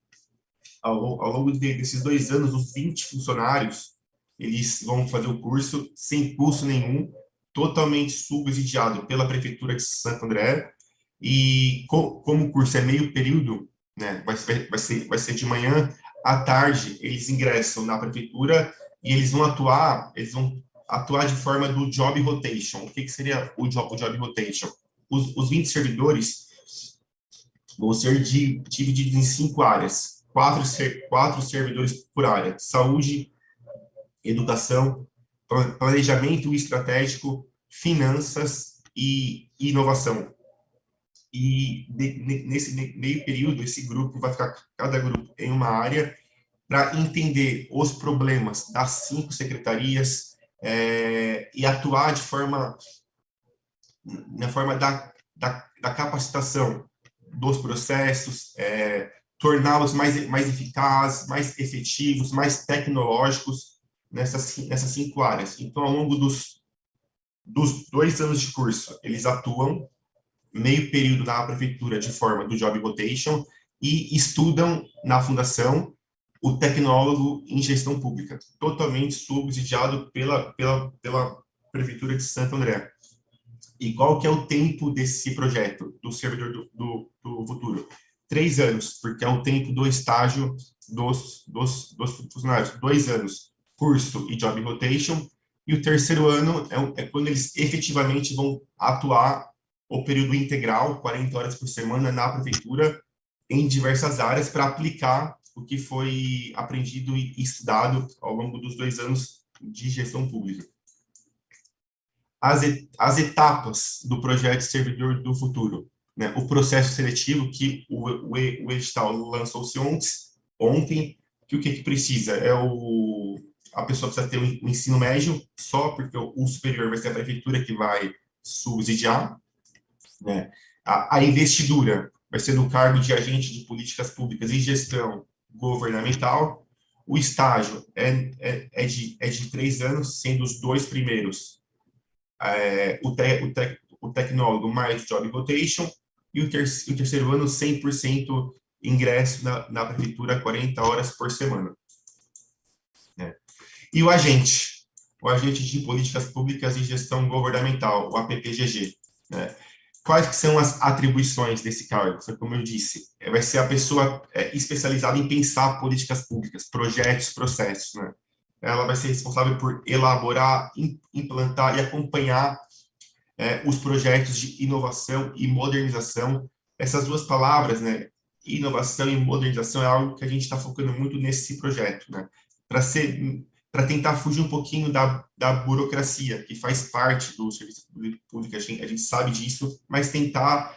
E: Ao longo desses 2 anos, os 20 funcionários, eles vão fazer o curso sem custo nenhum, totalmente subsidiado pela Prefeitura de Santo André, e como o curso é meio período, né, vai ser de manhã, à tarde eles ingressam na Prefeitura e eles vão atuar de forma do Job Rotation. O que seria o Job Rotation? Os 20 servidores vão ser divididos em 5 áreas, 4 servidores por área: saúde, educação, planejamento estratégico, finanças e inovação. E nesse meio período, esse grupo vai ficar, cada grupo em uma área, para entender os problemas das 5 secretarias e atuar na forma da capacitação dos processos, torná-los mais eficazes, mais efetivos, mais tecnológicos, nessas 5 áreas. Então, ao longo dos 2 anos de curso, eles atuam meio período na Prefeitura de forma do Job Rotation e estudam na Fundação o tecnólogo em gestão pública, totalmente subsidiado pela Prefeitura de Santo André. E qual que é o tempo desse projeto, do Servidor do Futuro? 3 anos, porque é o tempo do estágio dos funcionários. 2 anos, curso e job rotation, e o terceiro ano é quando eles efetivamente vão atuar o período integral, 40 horas por semana, na prefeitura, em diversas áreas, para aplicar o que foi aprendido e estudado ao longo dos 2 anos de gestão pública. As etapas do projeto Servidor do Futuro, né? O processo seletivo, que o edital lançou-se ontem, que o que precisa a pessoa precisa ter um ensino médio só, porque o superior vai ser a prefeitura que vai subsidiar, né? A investidura vai ser no cargo de agente de políticas públicas e gestão governamental. O estágio é de 3 anos, sendo os 2 primeiros o tecnólogo mais job rotation, e o terceiro ano 100% ingresso na prefeitura, 40 horas por semana. Né? E o agente de políticas públicas e gestão governamental, o APPGG. Né? Quais que são as atribuições desse cargo? Como eu disse, vai ser a pessoa especializada em pensar políticas públicas, projetos, processos, né? Ela vai ser responsável por elaborar, implantar e acompanhar os projetos de inovação e modernização. Essas 2 palavras, né, inovação e modernização, é algo que a gente está focando muito nesse projeto, né, para tentar fugir um pouquinho da burocracia, que faz parte do serviço público, a gente sabe disso, mas tentar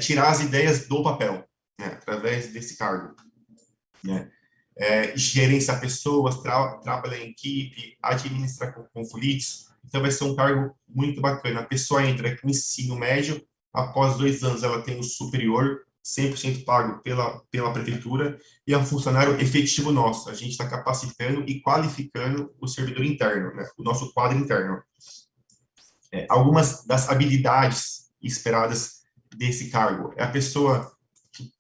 E: tirar as ideias do papel, né, através desse cargo, né. Gerenciar pessoas, trabalhar em equipe, administrar conflitos. Então, vai ser um cargo muito bacana. A pessoa entra com ensino médio, após 2 anos ela tem o superior, 100% pago pela prefeitura, e é um funcionário efetivo nosso. A gente está capacitando e qualificando o servidor interno, né? O nosso quadro interno. Algumas das habilidades esperadas desse cargo é a pessoa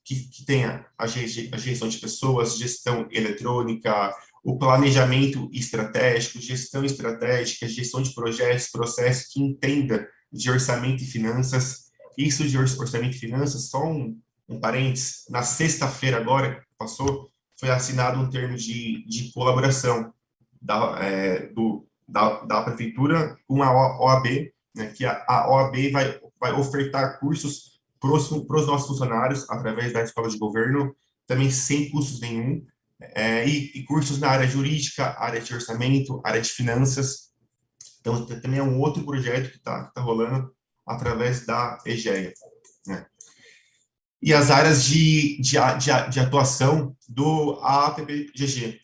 E: que tenha a gestão de pessoas, gestão eletrônica, o planejamento estratégico, gestão estratégica, gestão de projetos, processos, que entenda de orçamento e finanças. Isso de orçamento e finanças, só um parênteses, na sexta-feira agora, que passou, foi assinado um termo de colaboração da prefeitura com a OAB, né, que a OAB vai ofertar cursos para os nossos funcionários, através da escola de governo, também sem custos nenhum, e cursos na área jurídica, área de orçamento, área de finanças. Então, também é um outro projeto que tá rolando através da EGEA, né? E as áreas de atuação do APPGG,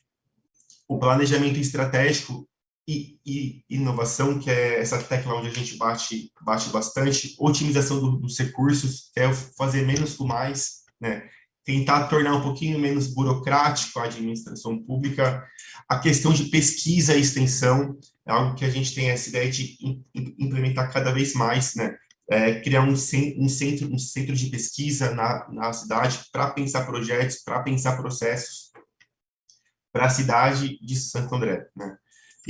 E: o planejamento estratégico e inovação, que é essa tecla onde a gente bate bastante, otimização dos recursos, que é fazer menos com mais, né? Tentar tornar um pouquinho menos burocrático a administração pública. A questão de pesquisa e extensão é algo que a gente tem essa ideia de implementar cada vez mais, né? Criar um centro de pesquisa na cidade para pensar projetos, para pensar processos para a cidade de Santo André, né?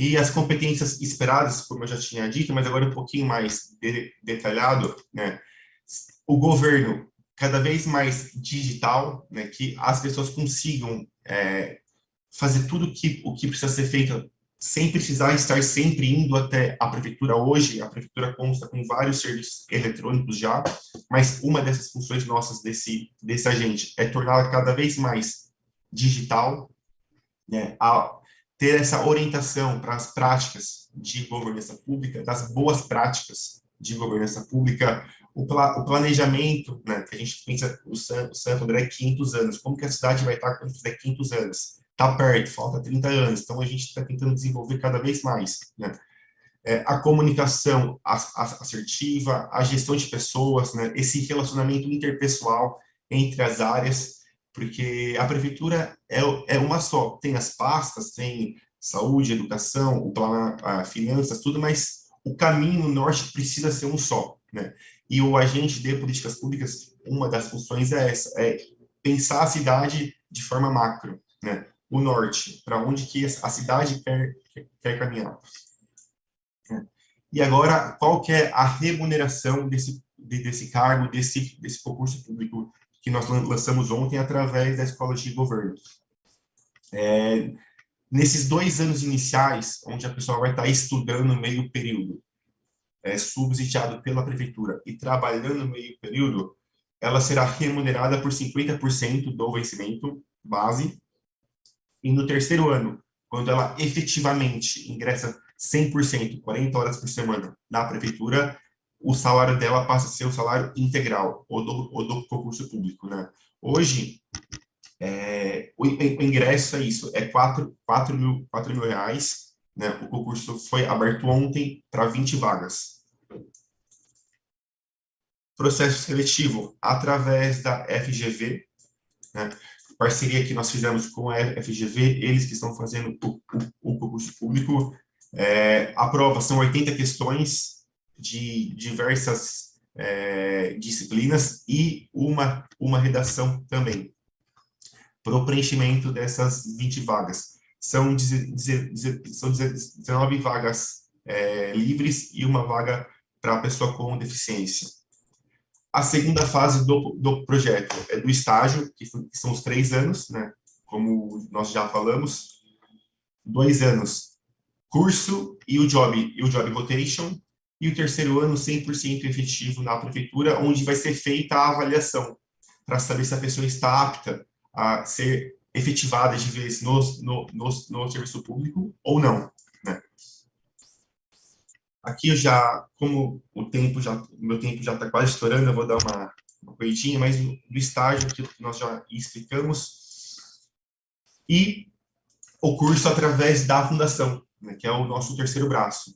E: E as competências esperadas, como eu já tinha dito, mas agora um pouquinho mais detalhado, né? O governo cada vez mais digital, né? Que as pessoas consigam fazer tudo o que precisa ser feito sem precisar estar sempre indo até a prefeitura. Hoje, a prefeitura consta com vários serviços eletrônicos já, mas uma dessas funções nossas desse agente é torná-la cada vez mais digital, né? Ter essa orientação para as práticas de governança pública, das boas práticas de governança pública, o planejamento, né, que a gente pensa, o Santo André, 500 anos, como que a cidade vai estar quando fizer 500 anos? Está perto, falta 30 anos, então a gente está tentando desenvolver cada vez mais, né? A comunicação assertiva, a gestão de pessoas, né, esse relacionamento interpessoal entre as áreas, porque a prefeitura é uma só, tem as pastas, tem saúde, educação, o plano, finanças, tudo, mas o caminho norte precisa ser um só, né? E o agente de políticas públicas, uma das funções é essa, é pensar a cidade de forma macro, né? O norte, para onde que a cidade quer caminhar. E agora, qual que é a remuneração desse cargo, desse concurso público que nós lançamos ontem através da Escola de Governo. Nesses 2 anos iniciais, onde a pessoa vai estar estudando meio período, subsidiado pela prefeitura e trabalhando meio período, ela será remunerada por 50% do vencimento base. E no terceiro ano, quando ela efetivamente ingressa 100%, 40 horas por semana na prefeitura, o salário dela passa a ser o salário integral, ou do concurso público, né? Hoje, o ingresso é isso, é 4 mil reais, né? O concurso foi aberto ontem para 20 vagas. Processo seletivo através da FGV, né? Parceria que nós fizemos com a FGV, eles que estão fazendo o concurso público. A prova são 80 questões de diversas disciplinas e uma redação também, para o preenchimento dessas 20 vagas. São 19 vagas livres e uma vaga para a pessoa com deficiência. A segunda fase do projeto é do estágio, que são os 3 anos, né? Como nós já falamos, 2 anos curso e o job rotation, e o terceiro ano 100% efetivo na prefeitura, onde vai ser feita a avaliação, para saber se a pessoa está apta a ser efetivada de vez no serviço público ou não, né? Aqui como o meu tempo já está quase estourando, eu vou dar uma corridinha, mas do estágio que nós já explicamos, e o curso através da fundação, né, que é o nosso terceiro braço.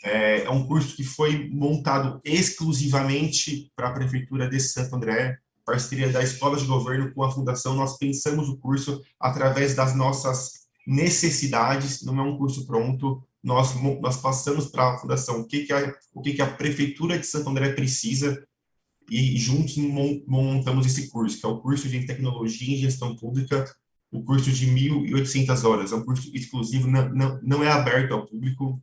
E: É um curso que foi montado exclusivamente para a Prefeitura de Santo André, parceria da Escola de Governo com a Fundação. Nós pensamos o curso através das nossas necessidades, não é um curso pronto. Nós passamos para a Fundação o que a Prefeitura de Santo André precisa, e juntos montamos esse curso, que é o curso de Tecnologia em Gestão Pública, o curso de 1.800 horas. É um curso exclusivo, não é aberto ao público,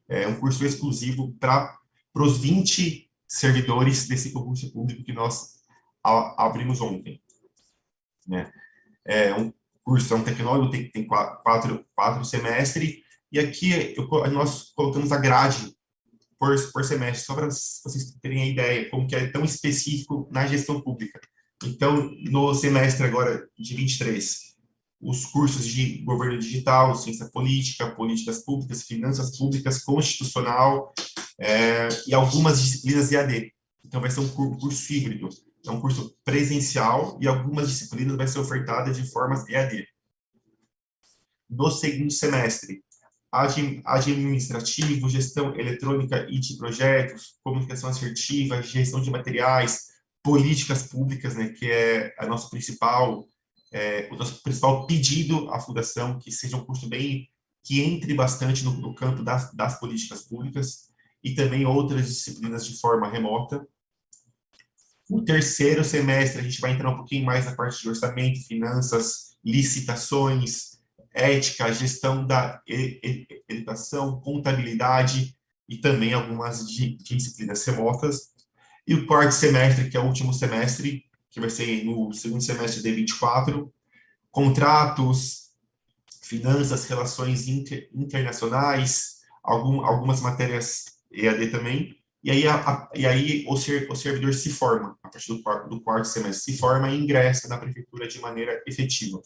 E: é um curso exclusivo para os 20 servidores desse concurso público que nós abrimos ontem, né? É um curso, é um tecnólogo, tem quatro semestres, e aqui nós colocamos a grade por semestre, só para vocês terem a ideia como que é tão específico na gestão pública. Então, no semestre agora de 23, os cursos de governo digital, ciência política, políticas públicas, finanças públicas, constitucional, e algumas disciplinas EAD. Então, vai ser um curso híbrido. É um curso presencial e algumas disciplinas vai ser ofertada de formas EAD. No segundo semestre, administrativo, gestão eletrônica e de projetos, comunicação assertiva, gestão de materiais, políticas públicas, né, que é o nosso principal pedido à Fundação, que seja um curso que entre bastante no campo das políticas públicas, e também outras disciplinas de forma remota. No terceiro semestre, a gente vai entrar um pouquinho mais na parte de orçamento, finanças, licitações, ética, gestão da educação, contabilidade e também algumas disciplinas remotas. E o quarto semestre, que é o último semestre, que vai ser no segundo semestre de 24, contratos, finanças, relações internacionais, algumas matérias EAD também. E aí o servidor se forma, a partir do quarto semestre, se forma e ingressa na prefeitura de maneira efetiva.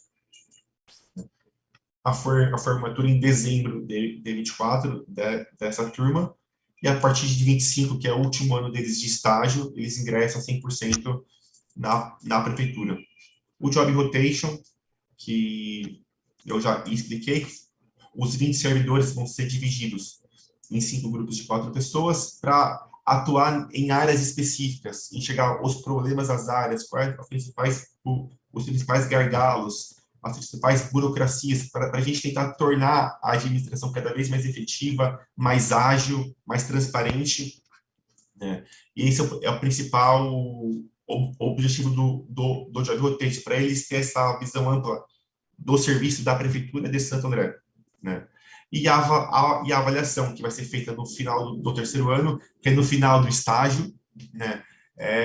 E: A formatura em dezembro de 24 dessa turma, e a partir de 25, que é o último ano deles de estágio, eles ingressam 100% na prefeitura. O job rotation, que eu já expliquei, os 20 servidores vão ser divididos em 5 grupos de 4 pessoas para atuar em áreas específicas, enxergar os problemas das áreas, quais os principais gargalos, as principais burocracias, para a gente tentar tornar a administração cada vez mais efetiva, mais ágil, mais transparente, né? E esse é o principal objetivo do Job Rotation, para eles ter essa visão ampla do serviço da Prefeitura de Santo André, né? E a avaliação, que vai ser feita no final do terceiro ano, que é no final do estágio, né?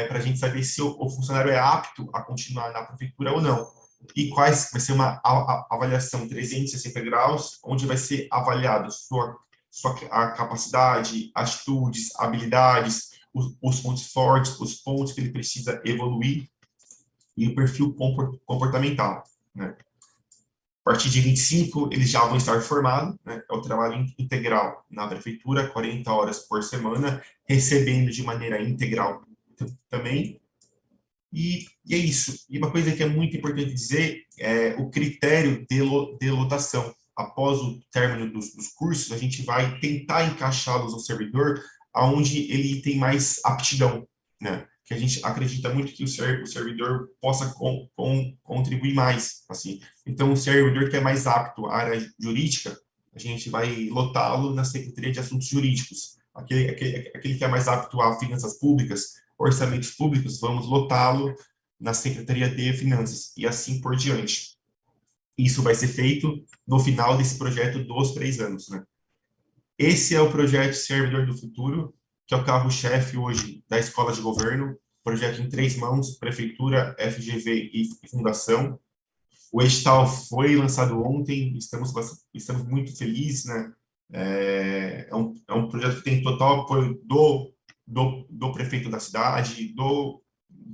E: para a gente saber se o funcionário é apto a continuar na prefeitura ou não. E vai ser uma avaliação 360 graus, onde vai ser avaliado a capacidade, atitudes, habilidades, os pontos fortes, os pontos que ele precisa evoluir e o perfil comportamental, né? A partir de 25, eles já vão estar formados, né? É o trabalho integral na prefeitura, 40 horas por semana, recebendo de maneira integral também. E é isso. E uma coisa que é muito importante dizer é o critério de lotação. Após o término dos cursos, a gente vai tentar encaixá-los no servidor aonde ele tem mais aptidão, né? Que a gente acredita muito que o servidor possa contribuir mais, assim. Então, o servidor que é mais apto à área jurídica, a gente vai lotá-lo na Secretaria de Assuntos Jurídicos. Aquele que é mais apto a finanças públicas, orçamentos públicos, vamos lotá-lo na Secretaria de Finanças, e assim por diante. Isso vai ser feito no final desse projeto dos 3 anos, né? Esse é o projeto Servidor do Futuro, que é o carro-chefe hoje da Escola de Governo, projeto em 3 mãos, Prefeitura, FGV e Fundação. O edital foi lançado ontem, estamos muito felizes, né? É um projeto que tem total apoio do prefeito da cidade,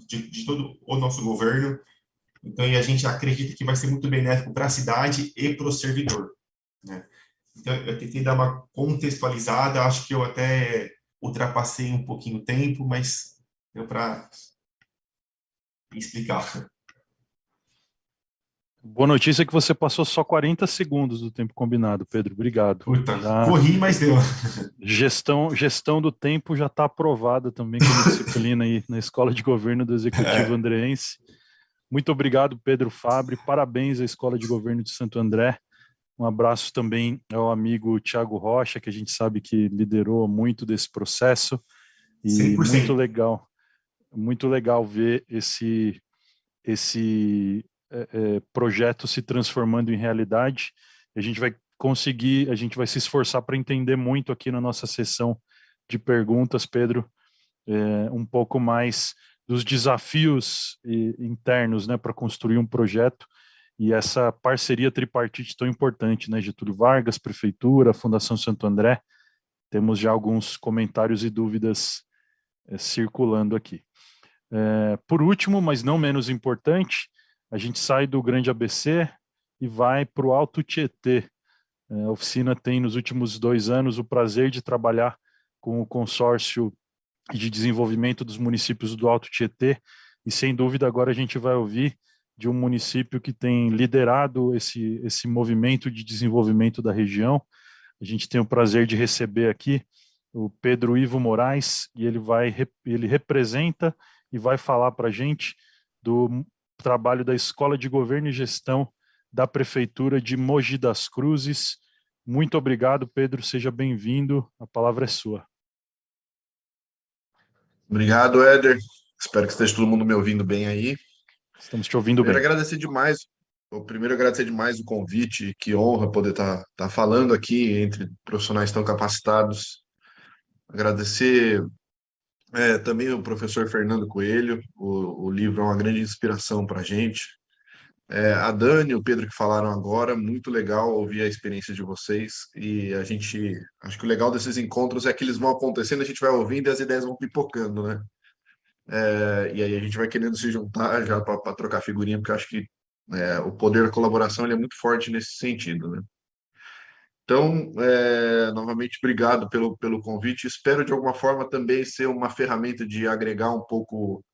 E: de todo o nosso governo. Então, e a gente acredita que vai ser muito benéfico para a cidade e para o servidor, né? Então, eu tentei dar uma contextualizada, acho que eu até ultrapassei um pouquinho o tempo, mas deu para explicar.
A: Boa notícia é que você passou só 40 segundos do tempo combinado, Pedro. Obrigado.
E: Puta, corri, mas deu.
A: Gestão do tempo já está aprovada também como disciplina aí na Escola de Governo do Executivo Andreense. Muito obrigado, Pedro Fabre. Parabéns à Escola de Governo de Santo André. Um abraço também ao amigo Thiago Rocha, que a gente sabe que liderou muito desse processo. E
E: 100%.
A: Muito legal ver esse projeto se transformando em realidade. A gente vai se esforçar para entender muito aqui na nossa sessão de perguntas, Pedro, um pouco mais dos desafios internos, né, para construir um projeto e essa parceria tripartite tão importante, né, Getúlio Vargas, Prefeitura, Fundação Santo André. Temos já alguns comentários e dúvidas circulando aqui. Por último, mas não menos importante, a gente sai do Grande ABC e vai para o Alto Tietê. A oficina tem, nos últimos 2 anos, o prazer de trabalhar com o consórcio de desenvolvimento dos municípios do Alto Tietê, e sem dúvida agora a gente vai ouvir de um município que tem liderado esse movimento de desenvolvimento da região. A gente tem o prazer de receber aqui o Pedro Ivo Moraes, e ele representa e vai falar para a gente do trabalho da Escola de Governo e Gestão da Prefeitura de Mogi das Cruzes. Muito obrigado, Pedro, seja bem-vindo, a palavra é sua.
F: Obrigado, Éder. Espero que esteja todo mundo me ouvindo bem aí.
A: Estamos te ouvindo bem.
F: Primeiro agradecer demais o convite, que honra poder estar falando aqui entre profissionais tão capacitados. Agradecer também o professor Fernando Coelho, o livro é uma grande inspiração para a gente. A Dani e o Pedro que falaram agora, muito legal ouvir a experiência de vocês, e acho que o legal desses encontros é que eles vão acontecendo, a gente vai ouvindo e as ideias vão pipocando, né? E aí a gente vai querendo se juntar já para trocar figurinha, porque eu acho que o poder da colaboração ele é muito forte nesse sentido, né? Então, novamente, obrigado pelo convite. Espero, de alguma forma, também ser uma ferramenta de agregar um pouco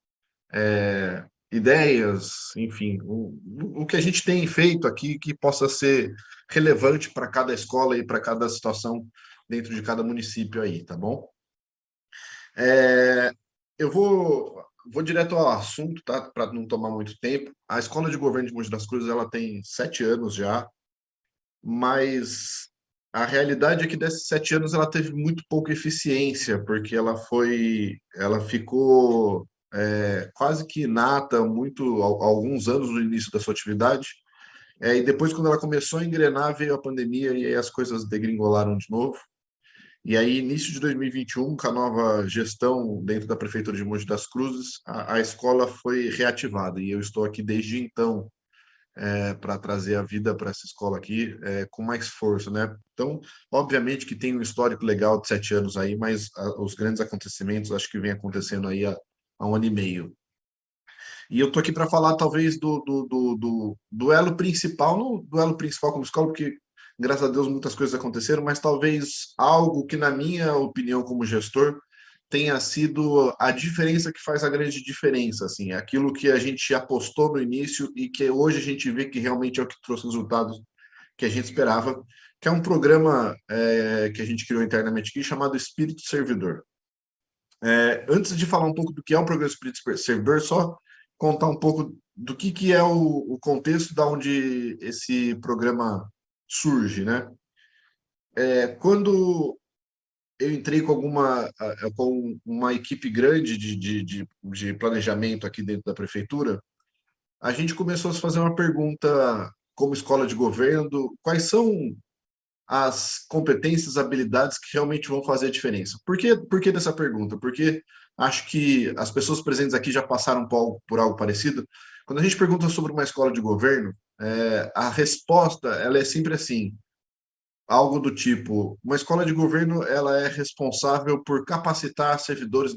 F: ideias, enfim, o que a gente tem feito aqui que possa ser relevante para cada escola e para cada situação dentro de cada município aí, tá bom? Eu vou direto ao assunto, tá? Para não tomar muito tempo. A Escola de Governo de Mogi das Cruzes ela tem 7 anos já, mas a realidade é que desses 7 anos ela teve muito pouca eficiência, porque ela ficou quase que inata alguns anos no início da sua atividade, e depois, quando ela começou a engrenar, veio a pandemia e aí as coisas degringolaram de novo. E aí, início de 2021, com a nova gestão dentro da Prefeitura de Mogi das Cruzes, a escola foi reativada, e eu estou aqui desde então para trazer a vida para essa escola aqui com mais força, né? Então, obviamente que tem um histórico legal de 7 anos aí, mas os grandes acontecimentos acho que vem acontecendo aí há 1 ano e meio. E eu tô aqui para falar talvez do duelo principal, não duelo principal como escola, porque graças a Deus muitas coisas aconteceram, mas talvez algo que, na minha opinião como gestor, tenha sido a diferença que faz a grande diferença, assim, aquilo que a gente apostou no início e que hoje a gente vê que realmente é o que trouxe os resultados que a gente esperava, que é um programa que a gente criou internamente aqui chamado Espírito Servidor. Antes de falar um pouco do que é o programa Espírito Servidor, só contar um pouco do que é o contexto da onde esse programa surge, né? Quando eu entrei com uma equipe grande de planejamento aqui dentro da prefeitura, a gente começou a se fazer uma pergunta como escola de governo, quais são as competências, habilidades que realmente vão fazer a diferença. Por que dessa pergunta? Porque acho que as pessoas presentes aqui já passaram por algo parecido. Quando a gente pergunta sobre uma escola de governo, a resposta ela é sempre assim, algo do tipo, uma escola de governo ela é responsável por capacitar servidores,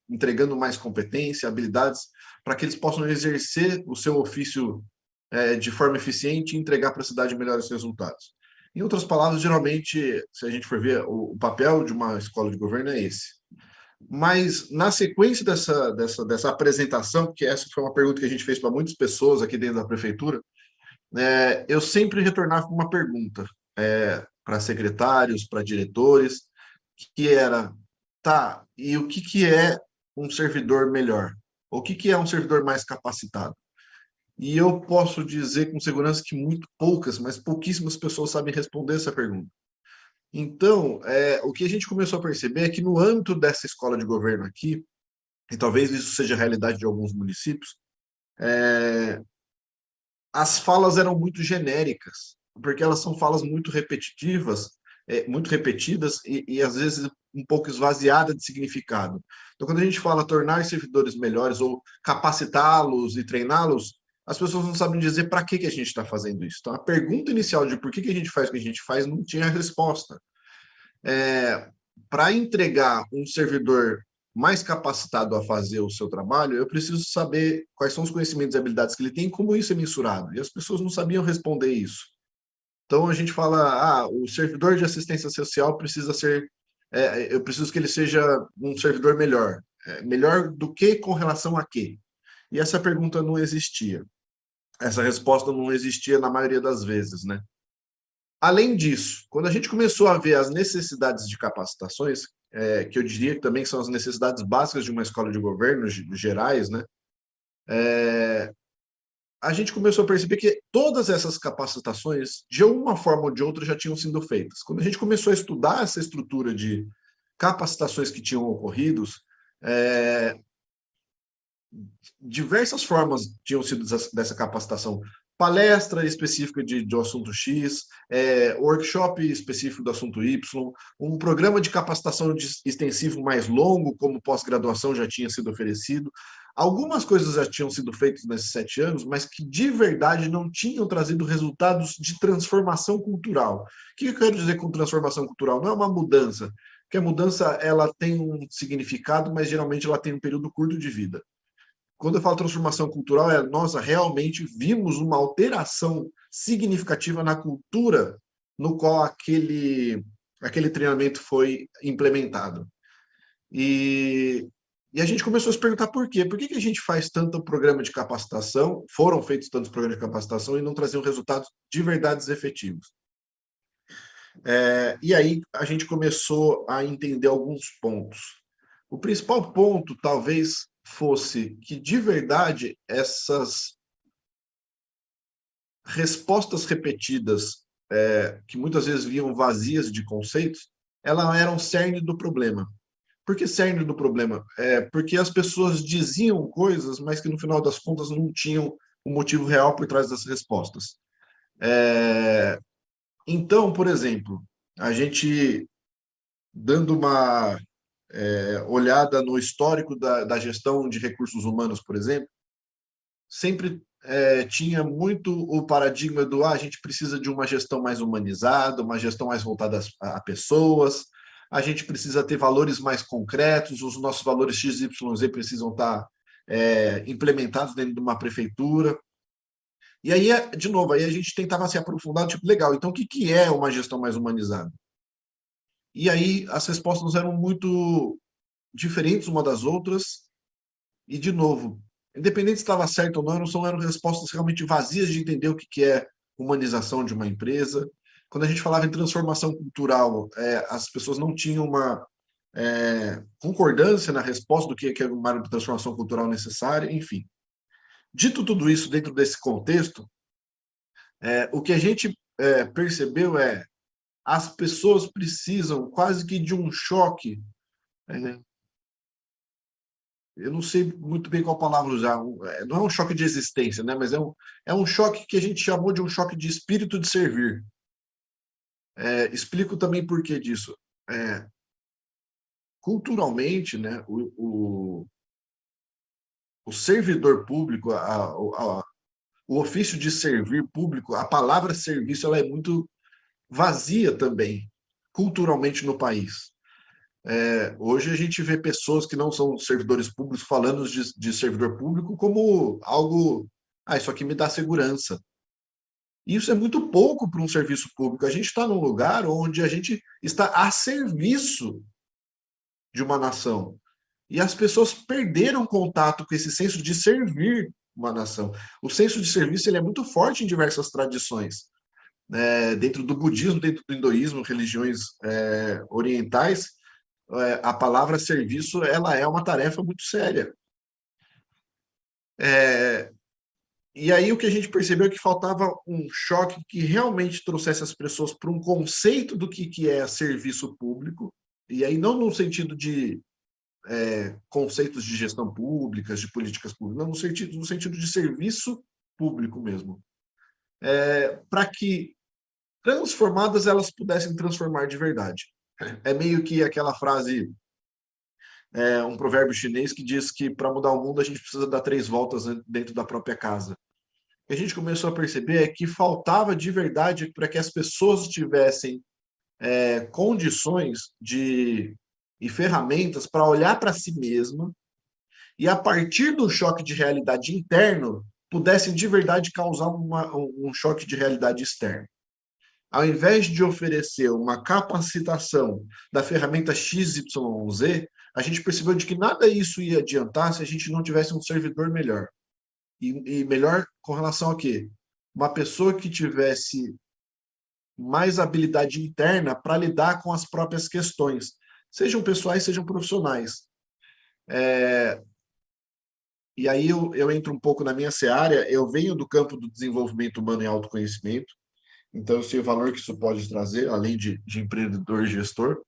F: entregando mais competência, habilidades, para que eles possam exercer o seu ofício de forma eficiente e entregar para a cidade melhores resultados. Em outras palavras, geralmente, se a gente for ver, o papel de uma escola de governo é esse. Mas, na sequência dessa apresentação, porque essa foi uma pergunta que a gente fez para muitas pessoas aqui dentro da prefeitura, eu sempre retornava com uma pergunta para secretários, para diretores, que era, tá, e o que é um servidor melhor? O que é um servidor mais capacitado? E eu posso dizer com segurança que muito poucas, mas pouquíssimas pessoas sabem responder essa pergunta. Então, o que a gente começou a perceber é que no âmbito dessa escola de governo aqui, e talvez isso seja a realidade de alguns municípios, as falas eram muito genéricas, porque elas são falas muito repetitivas, muito repetidas e às vezes um pouco esvaziada de significado. Então, quando a gente fala tornar servidores melhores ou capacitá-los e treiná-los, as pessoas não sabem dizer para que a gente está fazendo isso. Então, a pergunta inicial de por que a gente faz o que a gente faz não tinha resposta. Para entregar um servidor mais capacitado a fazer o seu trabalho, eu preciso saber quais são os conhecimentos e habilidades que ele tem e como isso é mensurado. E as pessoas não sabiam responder isso. Então, a gente fala, o servidor de assistência social precisa ser, eu preciso que ele seja um servidor melhor. Melhor do que com relação a quê? E essa pergunta não existia. Essa resposta não existia na maioria das vezes, né? Além disso, quando a gente começou a ver as necessidades de capacitações, que eu diria que também são as necessidades básicas de uma escola de governo, gerais, né? A gente começou a perceber que todas essas capacitações, de uma forma ou de outra, já tinham sido feitas. Quando a gente começou a estudar essa estrutura de capacitações que tinham ocorrido, diversas formas tinham sido dessa capacitação. Palestra específica de assunto X, workshop específico do assunto Y, um programa de capacitação extensivo mais longo, como pós-graduação já tinha sido oferecido. Algumas coisas já tinham sido feitas nesses 7 anos, mas que de verdade não tinham trazido resultados de transformação cultural. O que eu quero dizer com transformação cultural? Não é uma mudança, porque a mudança ela tem um significado, mas geralmente ela tem um período curto de vida. Quando eu falo transformação cultural, nós realmente vimos uma alteração significativa na cultura no qual aquele treinamento foi implementado. E a gente começou a se perguntar por quê. Por que a gente faz tanto programa de capacitação, foram feitos tantos programas de capacitação e não traziam resultados de verdade efetivos? E aí a gente começou a entender alguns pontos. O principal ponto, talvez, fosse que, de verdade, essas respostas repetidas, que muitas vezes vinham vazias de conceitos, elas eram cerne do problema. Por que cerne do problema? Porque as pessoas diziam coisas, mas que, no final das contas, não tinham um motivo real por trás das respostas. Então, por exemplo, a gente dando uma olhada no histórico da gestão de recursos humanos, por exemplo, sempre tinha muito o paradigma do a gente precisa de uma gestão mais humanizada, uma gestão mais voltada a pessoas, a gente precisa ter valores mais concretos, os nossos valores XYZ precisam estar implementados dentro de uma prefeitura. E aí, de novo, aí a gente tentava se aprofundar, tipo, legal, então o que é uma gestão mais humanizada? E aí as respostas eram muito diferentes uma das outras, e, de novo, independente se estava certo ou não, eram respostas realmente vazias de entender o que é humanização de uma empresa. Quando a gente falava em transformação cultural, as pessoas não tinham uma concordância na resposta do que é uma transformação cultural necessária, enfim. Dito tudo isso dentro desse contexto, o que a gente percebeu as pessoas precisam quase que de um choque, eu não sei muito bem qual palavra usar, não é um choque de existência, né? Mas é um choque que a gente chamou de um choque de espírito de servir. Explico também por que disso. Culturalmente, né, o servidor público, o ofício de servir público, a palavra serviço ela é muito vazia também, culturalmente no país. Hoje a gente vê pessoas que não são servidores públicos falando de servidor público como algo, isso aqui me dá segurança. Isso é muito pouco para um serviço público. A gente está num lugar onde a gente está a serviço de uma nação. E as pessoas perderam contato com esse senso de servir uma nação. O senso de serviço ele é muito forte em diversas tradições. Dentro do budismo, dentro do hinduísmo, religiões orientais, a palavra serviço ela é uma tarefa muito séria. E aí o que a gente percebeu é que faltava um choque que realmente trouxesse as pessoas para um conceito do que é serviço público, e aí não no sentido de conceitos de gestão pública, de políticas públicas, não no sentido de serviço público mesmo. Para que transformadas elas pudessem transformar de verdade. É meio que aquela frase, um provérbio chinês que diz que para mudar o mundo a gente precisa dar 3 voltas dentro da própria casa. O que a gente começou a perceber é que faltava de verdade para que as pessoas tivessem condições e ferramentas para olhar para si mesma e, a partir do choque de realidade interno, pudessem de verdade causar um choque de realidade externa. Ao invés de oferecer uma capacitação da ferramenta XYZ, a gente percebeu de que nada isso ia adiantar se a gente não tivesse um servidor melhor. E melhor com relação a quê? Uma pessoa que tivesse mais habilidade interna para lidar com as próprias questões, sejam pessoais, sejam profissionais. E aí eu entro um pouco na minha seara, eu venho do campo do desenvolvimento humano e autoconhecimento, então eu sei o valor que isso pode trazer, além de empreendedor e gestor.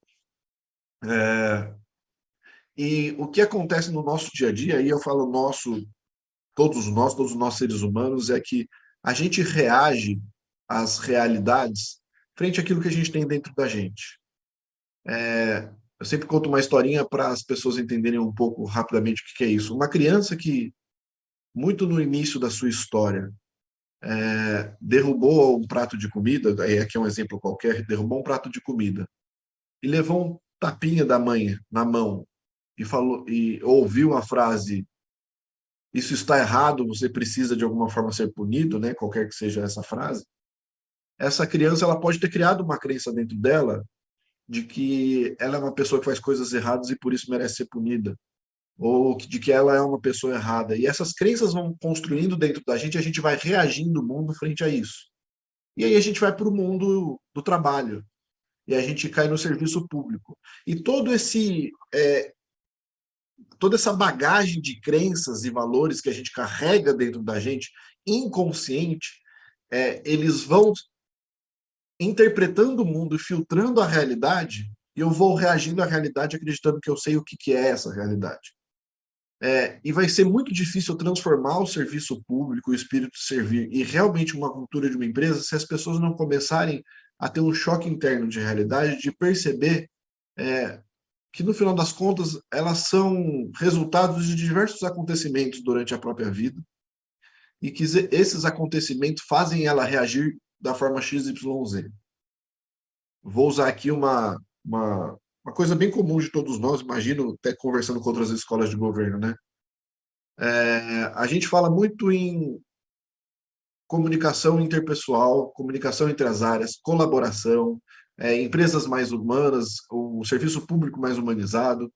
F: E o que acontece no nosso dia a dia, aí eu falo todos nós seres humanos, é que a gente reage às realidades frente àquilo que a gente tem dentro da gente. Eu sempre conto uma historinha para as pessoas entenderem um pouco rapidamente o que é isso. Uma criança que, muito no início da sua história, derrubou um prato de comida, aqui é um exemplo qualquer, derrubou um prato de comida e levou um tapinha da mãe na mão e ouviu a frase: isso está errado, você precisa de alguma forma ser punido, né? Qualquer que seja essa frase. Essa criança ela pode ter criado uma crença dentro dela de que ela é uma pessoa que faz coisas erradas e por isso merece ser punida, ou de que ela é uma pessoa errada. E essas crenças vão construindo dentro da gente e a gente vai reagindo no mundo frente a isso. E aí a gente vai para o mundo do trabalho e a gente cai no serviço público. E toda essa bagagem de crenças e valores que a gente carrega dentro da gente, inconsciente, eles vão interpretando o mundo e filtrando a realidade, e eu vou reagindo à realidade acreditando que eu sei o que é essa realidade. E vai ser muito difícil transformar o serviço público, o espírito de servir, e realmente uma cultura de uma empresa, se as pessoas não começarem a ter um choque interno de realidade, de perceber que no final das contas elas são resultados de diversos acontecimentos durante a própria vida e que esses acontecimentos fazem ela reagir da forma XYZ. Vou usar aqui uma coisa bem comum de todos nós, imagino até conversando com outras escolas de governo, né? A gente fala muito em comunicação interpessoal, comunicação entre as áreas, colaboração, empresas mais humanas, o serviço público mais humanizado.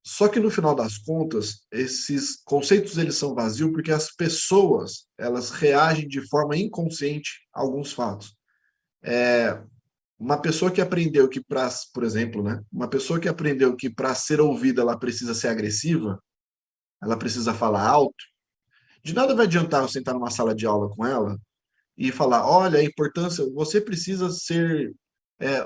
F: Só que no final das contas, esses conceitos eles são vazios porque as pessoas elas reagem de forma inconsciente a alguns fatos. Uma pessoa que aprendeu que por exemplo, né, uma pessoa que aprendeu que para ser ouvida ela precisa ser agressiva, ela precisa falar alto, de nada vai adiantar eu sentar numa sala de aula com ela e falar, olha, a importância, você precisa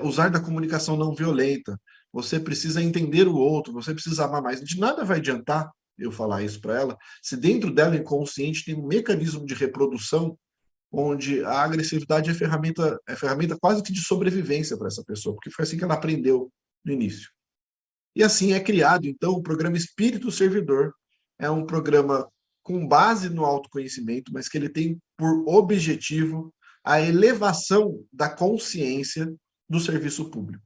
F: usar da comunicação não violenta, você precisa entender o outro, você precisa amar mais. De nada vai adiantar eu falar isso para ela, se dentro dela, inconsciente, tem um mecanismo de reprodução onde a agressividade é ferramenta quase que de sobrevivência para essa pessoa, porque foi assim que ela aprendeu no início. E assim é criado, então, o programa Espírito Servidor. É um programa com base no autoconhecimento, mas que ele tem por objetivo a elevação da consciência do serviço público.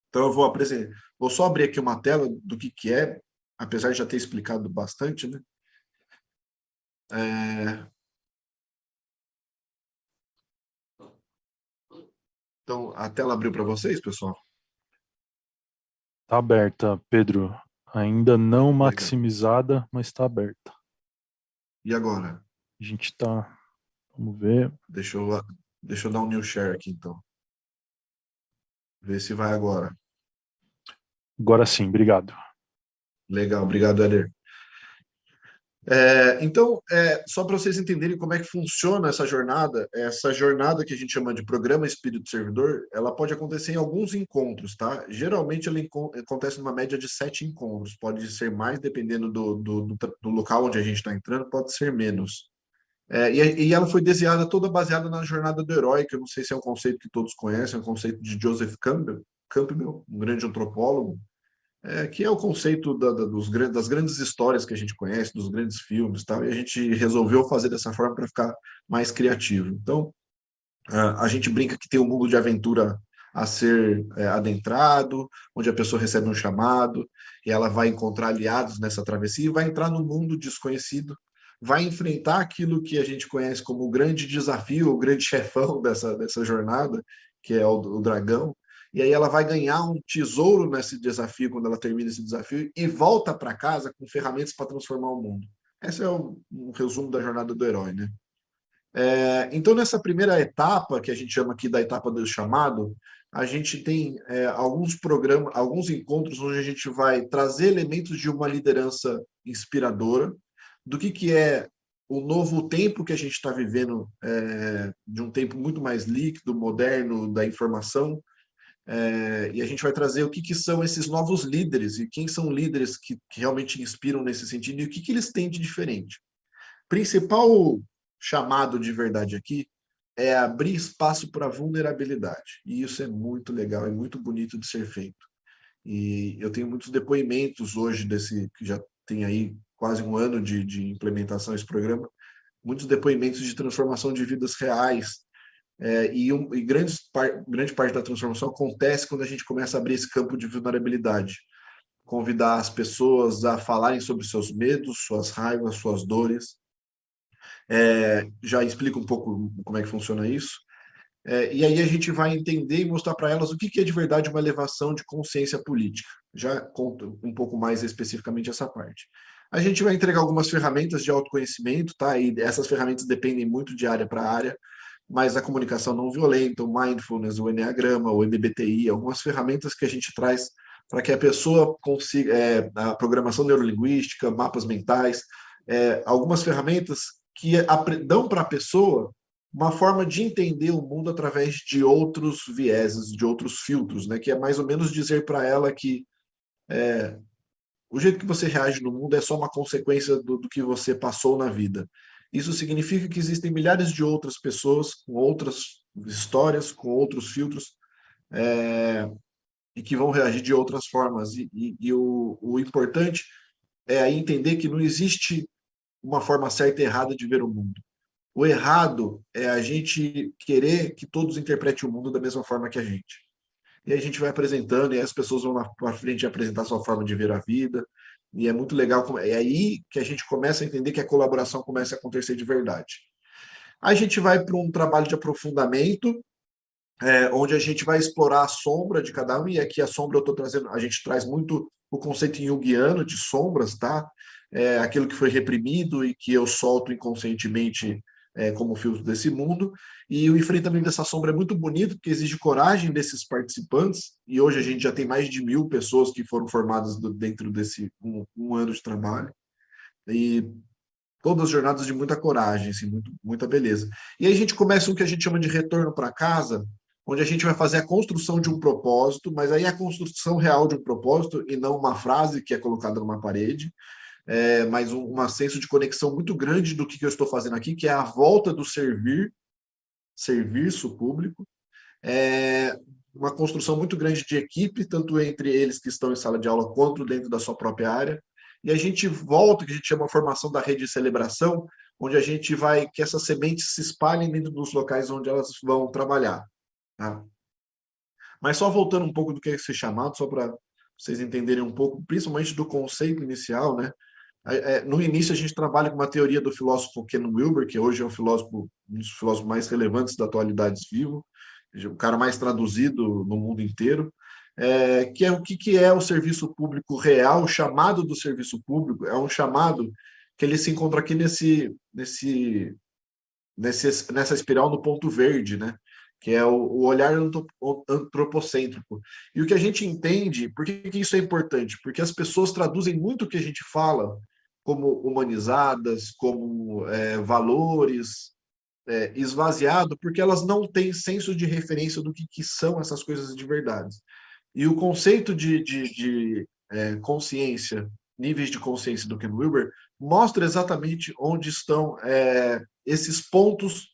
F: Então, eu vou só abrir aqui uma tela do que é, apesar de já ter explicado bastante, né? Então, a tela abriu para vocês, pessoal?
A: Está aberta, Pedro. Ainda não maximizada, mas está aberta.
F: E agora?
A: A gente está... Vamos ver.
F: Deixa eu dar um new share aqui, então. Ver se vai agora.
A: Agora sim, obrigado.
F: Legal, obrigado, Éder. Então, só para vocês entenderem como é que funciona essa jornada que a gente chama de Programa Espírito Servidor, ela pode acontecer em alguns encontros, tá? Geralmente ela acontece numa média de 7 encontros, pode ser mais, dependendo do local onde a gente está entrando, pode ser menos. E ela foi desenhada toda baseada na jornada do herói, que eu não sei se é um conceito que todos conhecem, é um conceito de Joseph Campbell, um grande antropólogo, que é o conceito das grandes histórias que a gente conhece, dos grandes filmes, tal, e a gente resolveu fazer dessa forma para ficar mais criativo. Então, a gente brinca que tem um mundo de aventura a ser adentrado, onde a pessoa recebe um chamado, e ela vai encontrar aliados nessa travessia, e vai entrar no mundo desconhecido, vai enfrentar aquilo que a gente conhece como o grande desafio, o grande chefão dessa jornada, que é o dragão, e aí ela vai ganhar um tesouro nesse desafio, quando ela termina esse desafio, e volta para casa com ferramentas para transformar o mundo. Esse é um resumo da jornada do herói, né? Então, nessa primeira etapa, que a gente chama aqui da etapa do chamado, a gente tem alguns programas, alguns encontros onde a gente vai trazer elementos de uma liderança inspiradora, do que é o novo tempo que a gente está vivendo, de um tempo muito mais líquido, moderno, da informação, e a gente vai trazer o que são esses novos líderes e quem são líderes que realmente inspiram nesse sentido e o que eles têm de diferente. Principal chamado de verdade aqui é abrir espaço para vulnerabilidade, e isso é muito legal, é muito bonito de ser feito. E eu tenho muitos depoimentos hoje que já tem aí quase um ano de implementação desse programa, muitos depoimentos de transformação de vidas reais, e grande parte da transformação acontece quando a gente começa a abrir esse campo de vulnerabilidade, convidar as pessoas a falarem sobre seus medos, suas raivas, suas dores. Já explico um pouco como é que funciona isso. E aí a gente vai entender e mostrar para elas o que é de verdade uma elevação de consciência política. Já conto um pouco mais especificamente essa parte. A gente vai entregar algumas ferramentas de autoconhecimento, tá? E essas ferramentas dependem muito de área para área, mas a comunicação não violenta, o mindfulness, o Enneagrama, o MBTI, algumas ferramentas que a gente traz para que a pessoa consiga, a programação neurolinguística, mapas mentais, algumas ferramentas que dão para a pessoa uma forma de entender o mundo através de outros vieses, de outros filtros, né? Que é mais ou menos dizer para ela que o jeito que você reage no mundo é só uma consequência do que você passou na vida. Isso significa que existem milhares de outras pessoas com outras histórias, com outros filtros, e que vão reagir de outras formas. E o importante é aí entender que não existe uma forma certa e errada de ver o mundo. O errado é a gente querer que todos interpretem o mundo da mesma forma que a gente. E aí a gente vai apresentando, e as pessoas vão lá para frente apresentar a sua forma de ver a vida, e é muito legal. É aí que a gente começa a entender que a colaboração começa a acontecer de verdade. A gente vai para um trabalho de aprofundamento, onde a gente vai explorar a sombra de cada um, e aqui a sombra eu estou trazendo, a gente traz muito o conceito junguiano de sombras, tá? Aquilo que foi reprimido e que eu solto inconscientemente como filtro desse mundo, e o enfrentamento dessa sombra é muito bonito, porque exige coragem desses participantes, e hoje a gente já tem mais de 1.000 pessoas que foram formadas dentro desse um ano de trabalho, e todas as jornadas de muita coragem, assim, muita beleza. E aí a gente começa o que a gente chama de retorno para casa, onde a gente vai fazer a construção de um propósito, mas aí é a construção real de um propósito e não uma frase que é colocada numa parede, mas um senso de conexão muito grande do que eu estou fazendo aqui, que é a volta do serviço público, uma construção muito grande de equipe, tanto entre eles que estão em sala de aula, quanto dentro da sua própria área, e a gente volta, que a gente chama a formação da rede de celebração, onde a gente vai que essas sementes se espalhem dentro dos locais onde elas vão trabalhar. Tá? Mas só voltando um pouco do que é esse chamado, só para vocês entenderem um pouco, principalmente do conceito inicial, né? No início a gente trabalha com uma teoria do filósofo Ken Wilber, que hoje é um dos filósofos mais relevantes da atualidade vivo, o cara mais traduzido no mundo inteiro, que é o que é o serviço público real. O chamado do serviço público é um chamado que ele se encontra aqui nessa espiral no ponto verde, né? Que é o olhar antropocêntrico. E o que a gente entende, por que isso é importante? Porque as pessoas traduzem muito o que a gente fala como humanizadas, como valores, esvaziado, porque elas não têm senso de referência do que são essas coisas de verdade. E o conceito de consciência, níveis de consciência do Ken Wilber, mostra exatamente onde estão esses pontos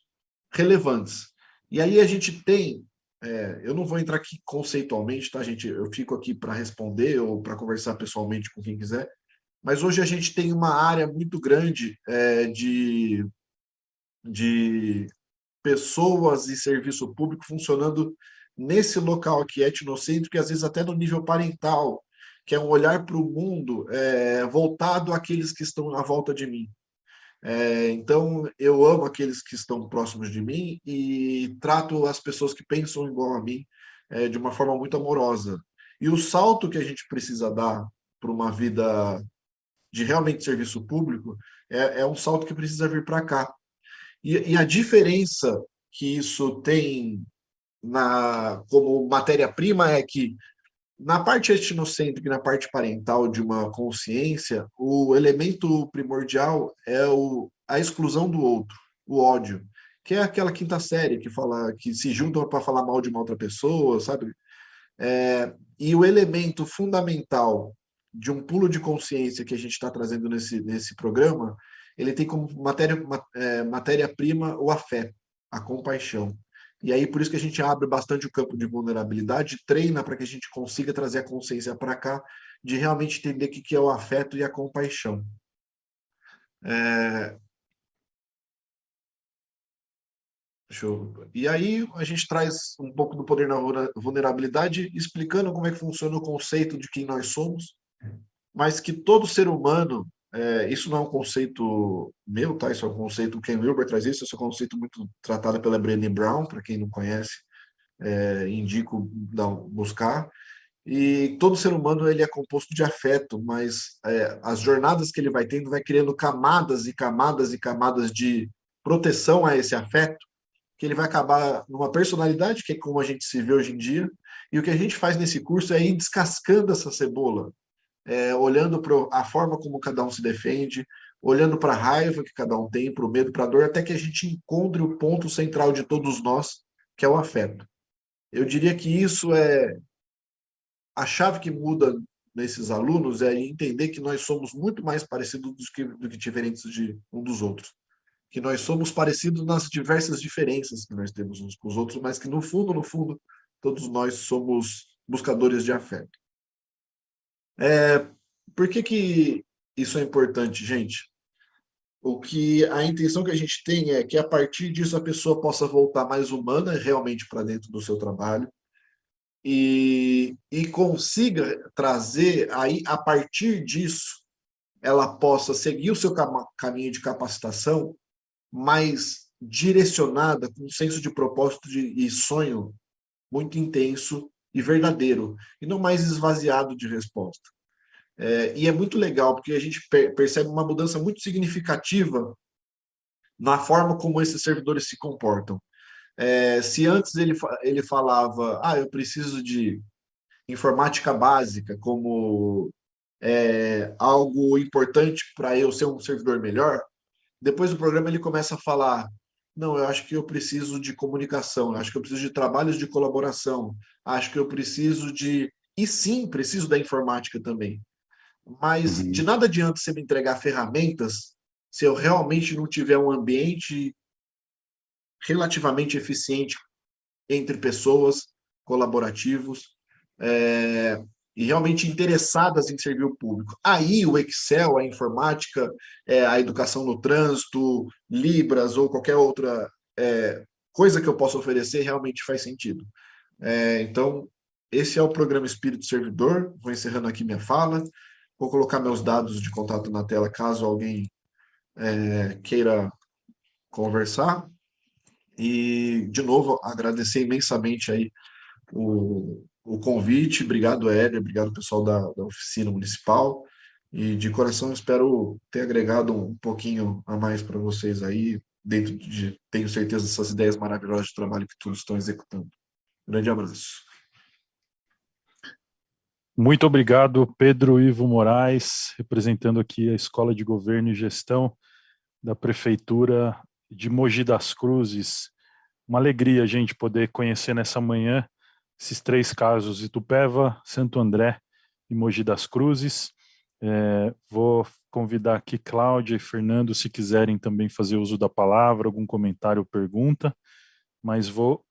F: relevantes. E aí a gente tem, eu não vou entrar aqui conceitualmente, tá, gente? Eu fico aqui para responder ou para conversar pessoalmente com quem quiser, mas hoje a gente tem uma área muito grande de pessoas e serviço público funcionando nesse local aqui etnocêntrico, e às vezes até no nível parental, que é um olhar para o mundo voltado àqueles que estão à volta de mim. Então, eu amo aqueles que estão próximos de mim e trato as pessoas que pensam igual a mim de uma forma muito amorosa. E o salto que a gente precisa dar para uma vida de realmente serviço público é um salto que precisa vir para cá. E a diferença que isso tem como matéria-prima é que na parte etnocêntrica e na parte parental de uma consciência, o elemento primordial é a exclusão do outro, o ódio, que é aquela quinta série que se juntam para falar mal de uma outra pessoa, sabe? E o elemento fundamental de um pulo de consciência que a gente está trazendo nesse programa, ele tem como matéria-prima o afeto, a compaixão. E aí, por isso que a gente abre bastante o campo de vulnerabilidade, treina para que a gente consiga trazer a consciência para cá, de realmente entender o que é o afeto e a compaixão. E aí, a gente traz um pouco do poder na vulnerabilidade, explicando como é que funciona o conceito de quem nós somos, mas que todo ser humano, isso não é um conceito meu, tá? Isso é um conceito, o Ken Wilber traz isso, esse é um conceito muito tratado pela Brené Brown, para quem não conhece, indico buscar. E todo ser humano ele é composto de afeto, mas as jornadas que ele vai tendo vai criando camadas e camadas e camadas de proteção a esse afeto, que ele vai acabar numa personalidade, que é como a gente se vê hoje em dia, e o que a gente faz nesse curso é ir descascando essa cebola, olhando para a forma como cada um se defende, olhando para a raiva que cada um tem, para o medo, para a dor, até que a gente encontre o ponto central de todos nós, que é o afeto. Eu diria que isso é a chave que muda nesses alunos, é entender que nós somos muito mais parecidos do que diferentes de um dos outros. Que nós somos parecidos nas diversas diferenças que nós temos uns com os outros, mas que no fundo, todos nós somos buscadores de afeto. Por que isso é importante, gente? A intenção que a gente tem é que, a partir disso, a pessoa possa voltar mais humana realmente para dentro do seu trabalho e consiga trazer, aí, a partir disso, ela possa seguir o seu caminho de capacitação mais direcionada, com um senso de propósito e sonho muito intenso e verdadeiro, e não mais esvaziado de resposta. E é muito legal, porque a gente percebe uma mudança muito significativa na forma como esses servidores se comportam. Se antes ele falava, eu preciso de informática básica como algo importante para eu ser um servidor melhor, depois do programa ele começa a falar, não, eu acho que eu preciso de comunicação, eu acho que eu preciso de trabalhos de colaboração, acho que eu preciso de... E sim, preciso da informática também. Mas de nada adianta você me entregar ferramentas se eu realmente não tiver um ambiente relativamente eficiente entre pessoas, colaborativos, e realmente interessadas em servir o público. Aí o Excel, a informática, a educação no trânsito, Libras ou qualquer outra coisa que eu possa oferecer realmente faz sentido. Então, esse é o programa Espírito Servidor. Vou encerrando aqui minha fala. Vou colocar meus dados de contato na tela, caso alguém queira conversar. E, de novo, agradecer imensamente aí o convite. Obrigado, Éder. Obrigado, pessoal da Oficina Municipal. E, de coração, espero ter agregado um pouquinho a mais para vocês aí, tenho certeza, dessas ideias maravilhosas de trabalho que todos estão executando. Grande abraço.
A: Muito obrigado, Pedro Ivo Moraes, representando aqui a Escola de Governo e Gestão da Prefeitura de Mogi das Cruzes. Uma alegria a gente poder conhecer nessa manhã esses 3 casos, Itupeva, Santo André e Mogi das Cruzes. Vou convidar aqui Cláudia e Fernando, se quiserem também fazer uso da palavra, algum comentário ou pergunta, mas vou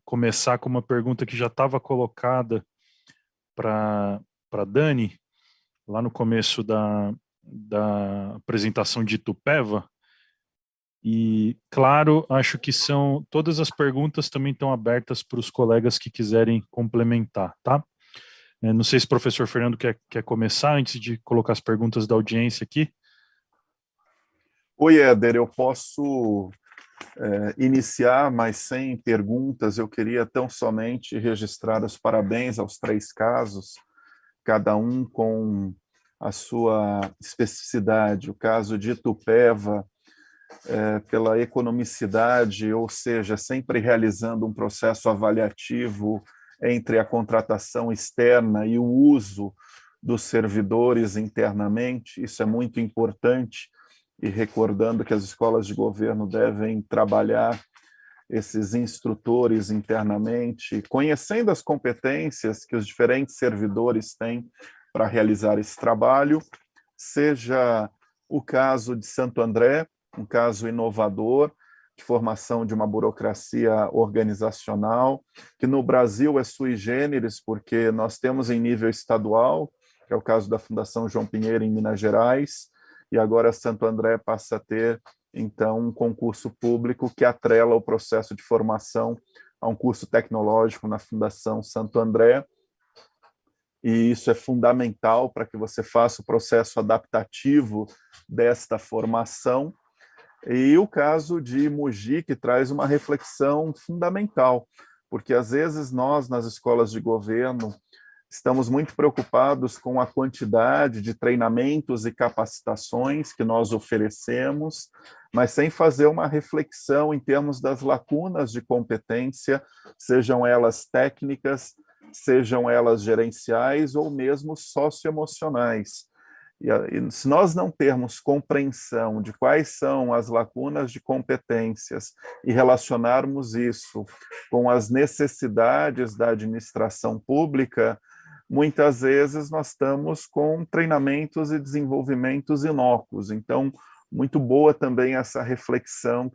A: começar com uma pergunta que já estava colocada para Dani, lá no começo da apresentação de Itupeva. E, claro, acho que todas as perguntas também estão abertas para os colegas que quiserem complementar, tá? Não sei se o professor Fernando quer começar antes de colocar as perguntas da audiência aqui.
C: Oi, Éder, eu posso iniciar, mas sem perguntas. Eu queria tão somente registrar os parabéns aos 3 casos, cada um com a sua especificidade. O caso de Itupeva, pela economicidade, ou seja, sempre realizando um processo avaliativo entre a contratação externa e o uso dos servidores internamente. Isso é muito importante, e recordando que as escolas de governo devem trabalhar esses instrutores internamente, conhecendo as competências que os diferentes servidores têm para realizar esse trabalho. Seja o caso de Santo André, um caso inovador, de formação de uma burocracia organizacional, que no Brasil é sui generis, porque nós temos em nível estadual, que é o caso da Fundação João Pinheiro em Minas Gerais, e agora Santo André passa a ter, então, um concurso público que atrela o processo de formação a um curso tecnológico na Fundação Santo André, e isso é fundamental para que você faça o processo adaptativo desta formação. E o caso de Mogi, que traz uma reflexão fundamental, porque às vezes nós, nas escolas de governo, estamos muito preocupados com a quantidade de treinamentos e capacitações que nós oferecemos, mas sem fazer uma reflexão em termos das lacunas de competência, sejam elas técnicas, sejam elas gerenciais ou mesmo socioemocionais. E se nós não termos compreensão de quais são as lacunas de competências e relacionarmos isso com as necessidades da administração pública, muitas vezes nós estamos com treinamentos e desenvolvimentos inócuos. Então, muito boa também essa reflexão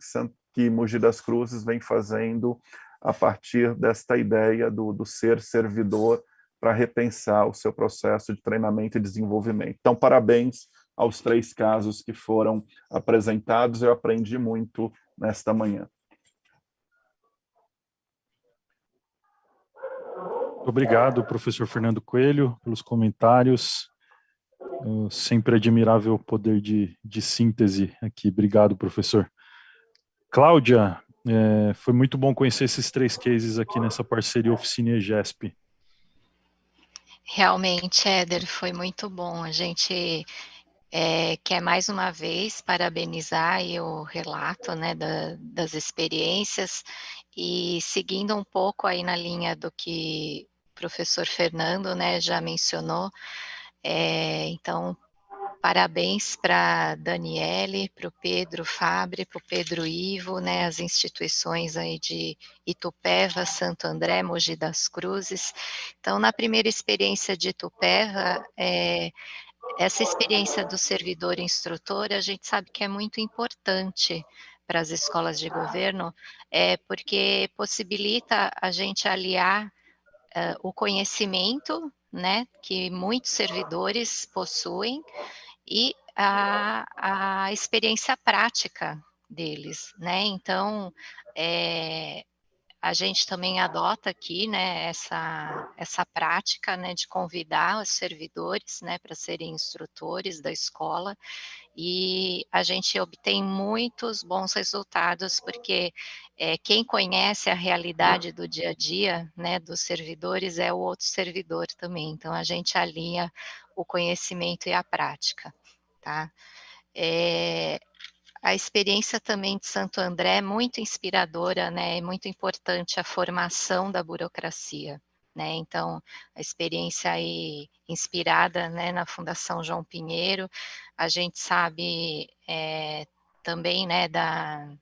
C: que Mogi das Cruzes vem fazendo a partir desta ideia do ser servidor para repensar o seu processo de treinamento e desenvolvimento. Então, parabéns aos 3 casos que foram apresentados, eu aprendi muito nesta manhã.
A: Obrigado, professor Fernando Coelho, pelos comentários. Sempre admirável o poder de síntese aqui. Obrigado, professor. Cláudia, foi muito bom conhecer esses 3 cases aqui nessa parceria Oficina e EGESP.
B: Realmente, Éder, foi muito bom. A gente quer mais uma vez parabenizar aí o relato, né, das experiências, e seguindo um pouco aí na linha do que o professor Fernando, né, já mencionou. Então, parabéns para a Daniele, para o Pedro Fabre, para o Pedro Ivo, né, as instituições aí de Itupeva, Santo André, Mogi das Cruzes. Então, na primeira experiência de Itupeva, essa experiência do servidor instrutor, a gente sabe que é muito importante para as escolas de governo, porque possibilita a gente aliar o conhecimento, né, que muitos servidores possuem, e a experiência prática deles, né? Então, a gente também adota aqui, né, essa prática, né, de convidar os servidores, né, para serem instrutores da escola, e a gente obtém muitos bons resultados, porque quem conhece a realidade do dia a dia, né, dos servidores é o outro servidor também, então a gente alinha o conhecimento e a prática, tá? A experiência também de Santo André é muito inspiradora, né, é muito importante a formação da burocracia, né, então a experiência aí inspirada, né, na Fundação João Pinheiro, a gente sabe também, né, da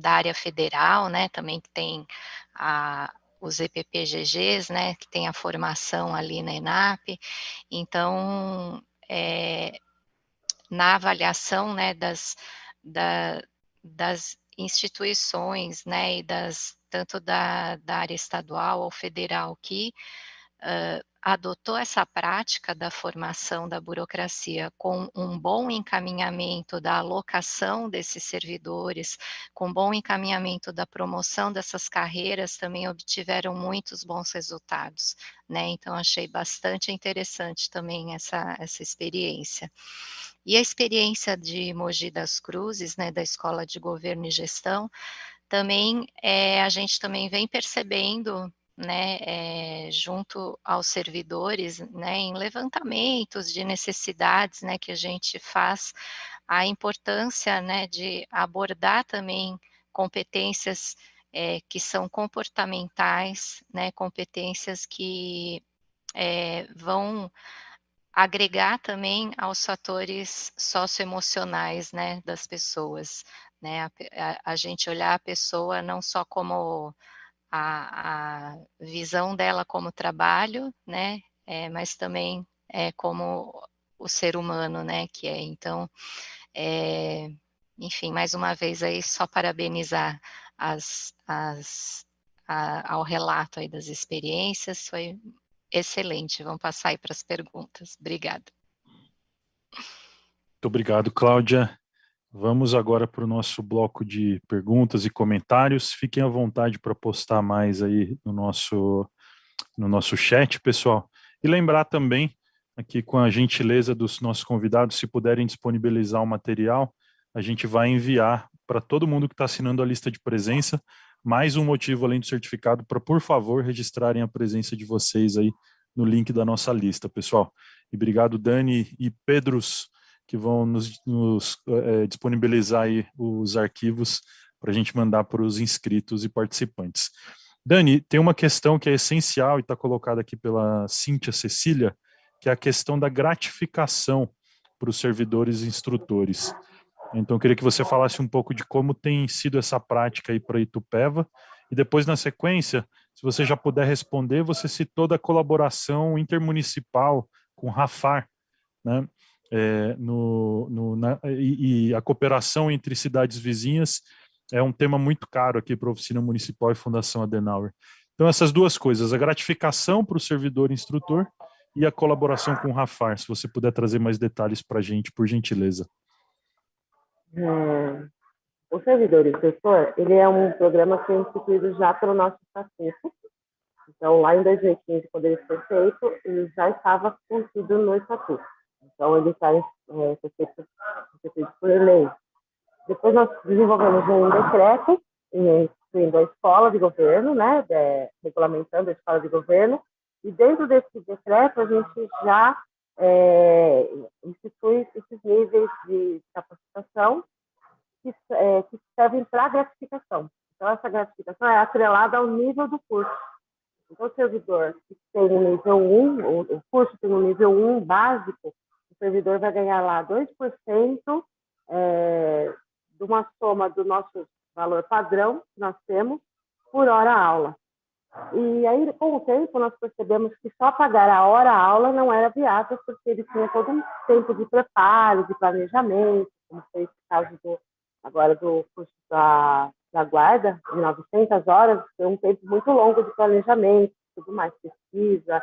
B: área federal, né, também que tem os EPPGGs, né, que tem a formação ali na ENAP, então, na avaliação, né, das instituições, né, e tanto da área estadual ou federal que adotou essa prática da formação da burocracia com um bom encaminhamento da alocação desses servidores, com bom encaminhamento da promoção dessas carreiras, também obtiveram muitos bons resultados, né, então achei bastante interessante também essa experiência. E a experiência de Mogi das Cruzes, né, da Escola de Governo e Gestão, também a gente também vem percebendo, né, junto aos servidores, né, em levantamentos de necessidades, né, que a gente faz, a importância, né, de abordar também competências que são comportamentais, né, competências que vão agregar também aos fatores socioemocionais, né, das pessoas, né, a gente olhar a pessoa não só como a visão dela como trabalho, né, mas também como o ser humano, né, que é. Então, enfim, mais uma vez aí só parabenizar ao relato aí das experiências, foi excelente. Vamos passar aí para as perguntas. Obrigada.
A: Muito obrigado, Cláudia. Vamos agora para o nosso bloco de perguntas e comentários. Fiquem à vontade para postar mais aí no nosso chat, pessoal. E lembrar também, aqui com a gentileza dos nossos convidados, se puderem disponibilizar o material, a gente vai enviar para todo mundo que está assinando a lista de presença, mais um motivo além do certificado para, por favor, registrarem a presença de vocês aí no link da nossa lista, pessoal. E obrigado, Dani e Pedros, que vão nos disponibilizar aí os arquivos para a gente mandar para os inscritos e participantes. Dani, tem uma questão que é essencial e está colocada aqui pela Cíntia Cecília, que é a questão da gratificação para os servidores e instrutores. Então, eu queria que você falasse um pouco de como tem sido essa prática aí para Itupeva, e depois, na sequência, se você já puder responder, você citou da colaboração intermunicipal com o RAFAR, né? E a cooperação entre cidades vizinhas, é um tema muito caro aqui para a Oficina Municipal e Fundação Adenauer. Então, essas duas coisas, a gratificação para o servidor instrutor e a colaboração com o Rafar, se você puder trazer mais detalhes para a gente, por gentileza.
D: O servidor instrutor, ele é um programa que é instituído já pelo nosso estatuto. Então, lá em 2015, quando ele foi feito, ele já estava contido no estatuto. Então, ele está feito por lei. Depois nós desenvolvemos um decreto instituindo a escola de governo, né, regulamentando a escola de governo, e dentro desse decreto a gente já institui esses níveis de capacitação que servem para gratificação. Então, essa gratificação é atrelada ao nível do curso. Então, o servidor que tem o nível 1, o curso tem o nível 1 básico, o servidor vai ganhar lá 2% de uma soma do nosso valor padrão que nós temos por hora aula. E aí, com o tempo, nós percebemos que só pagar a hora aula não era viável, porque ele tinha todo um tempo de preparo, de planejamento, como foi esse caso agora do curso da guarda, de 900 horas, foi um tempo muito longo de planejamento, tudo mais, pesquisa,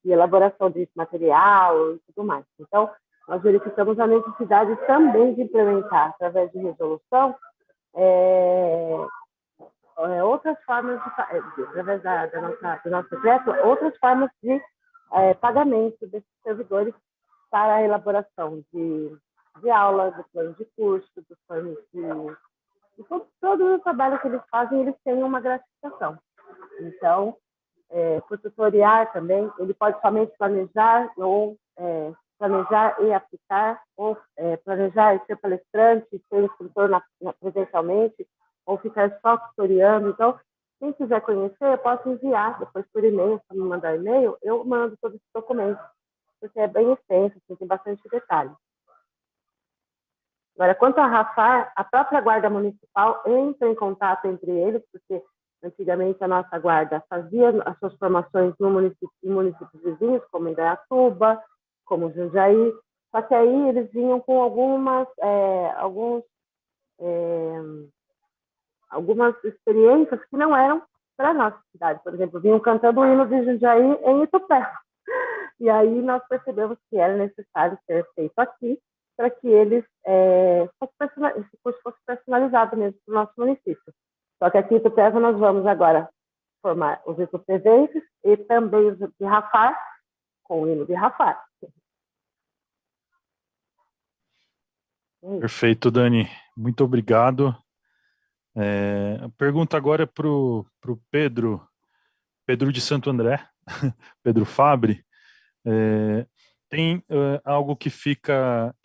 D: e elaboração de material e tudo mais. Então, nós verificamos a necessidade também de implementar, através de resolução, outras formas através do nosso decreto, outras formas de pagamento desses servidores para a elaboração de aula, do plano de curso, dos planos de todo o trabalho que eles fazem, eles têm uma gratificação. Então, por tutoriar também, ele pode somente planejar ou planejar e aplicar, ou planejar e ser palestrante, ser instrutor presencialmente, ou ficar só tutoriando. Então, quem quiser conhecer, eu posso enviar depois por e-mail, se me mandar e-mail, eu mando todos os documentos, porque é bem extenso, assim, tem bastante detalhe. Agora, quanto a Rafar, a própria Guarda Municipal entra em contato entre eles, porque antigamente a nossa Guarda fazia as suas formações em municípios vizinhos, como Indaiatuba, como Jundiaí, só que aí eles vinham com algumas experiências que não eram para a nossa cidade. Por exemplo, vinham cantando o hino de Jundiaí em Itupé. E aí nós percebemos que era necessário ser feito aqui, para que esse curso fosse personalizado mesmo para o nosso município. Só que aqui em Itupé nós vamos agora formar os itupevenses e também os de Rafar, com o hino de Rafar.
A: Perfeito, Dani. Muito obrigado. A pergunta agora é para o Pedro de Santo André, Pedro Fabre. Tem algo que fica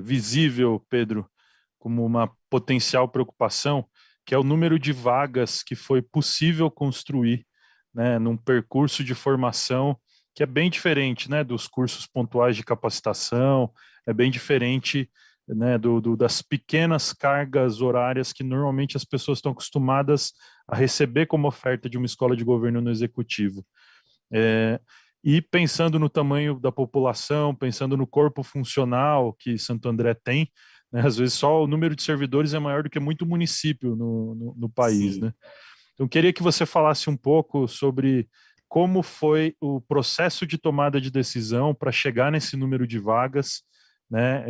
A: visível, Pedro, como uma potencial preocupação, que é o número de vagas que foi possível construir, né, num percurso de formação que é bem diferente, né, dos cursos pontuais de capacitação, é bem diferente, né, das pequenas cargas horárias que normalmente as pessoas estão acostumadas a receber como oferta de uma escola de governo no executivo. E pensando no tamanho da população, pensando no corpo funcional que Santo André tem, né, às vezes só o número de servidores é maior do que muito município no país, né? Então, queria que você falasse um pouco sobre como foi o processo de tomada de decisão para chegar nesse número de vagas, né?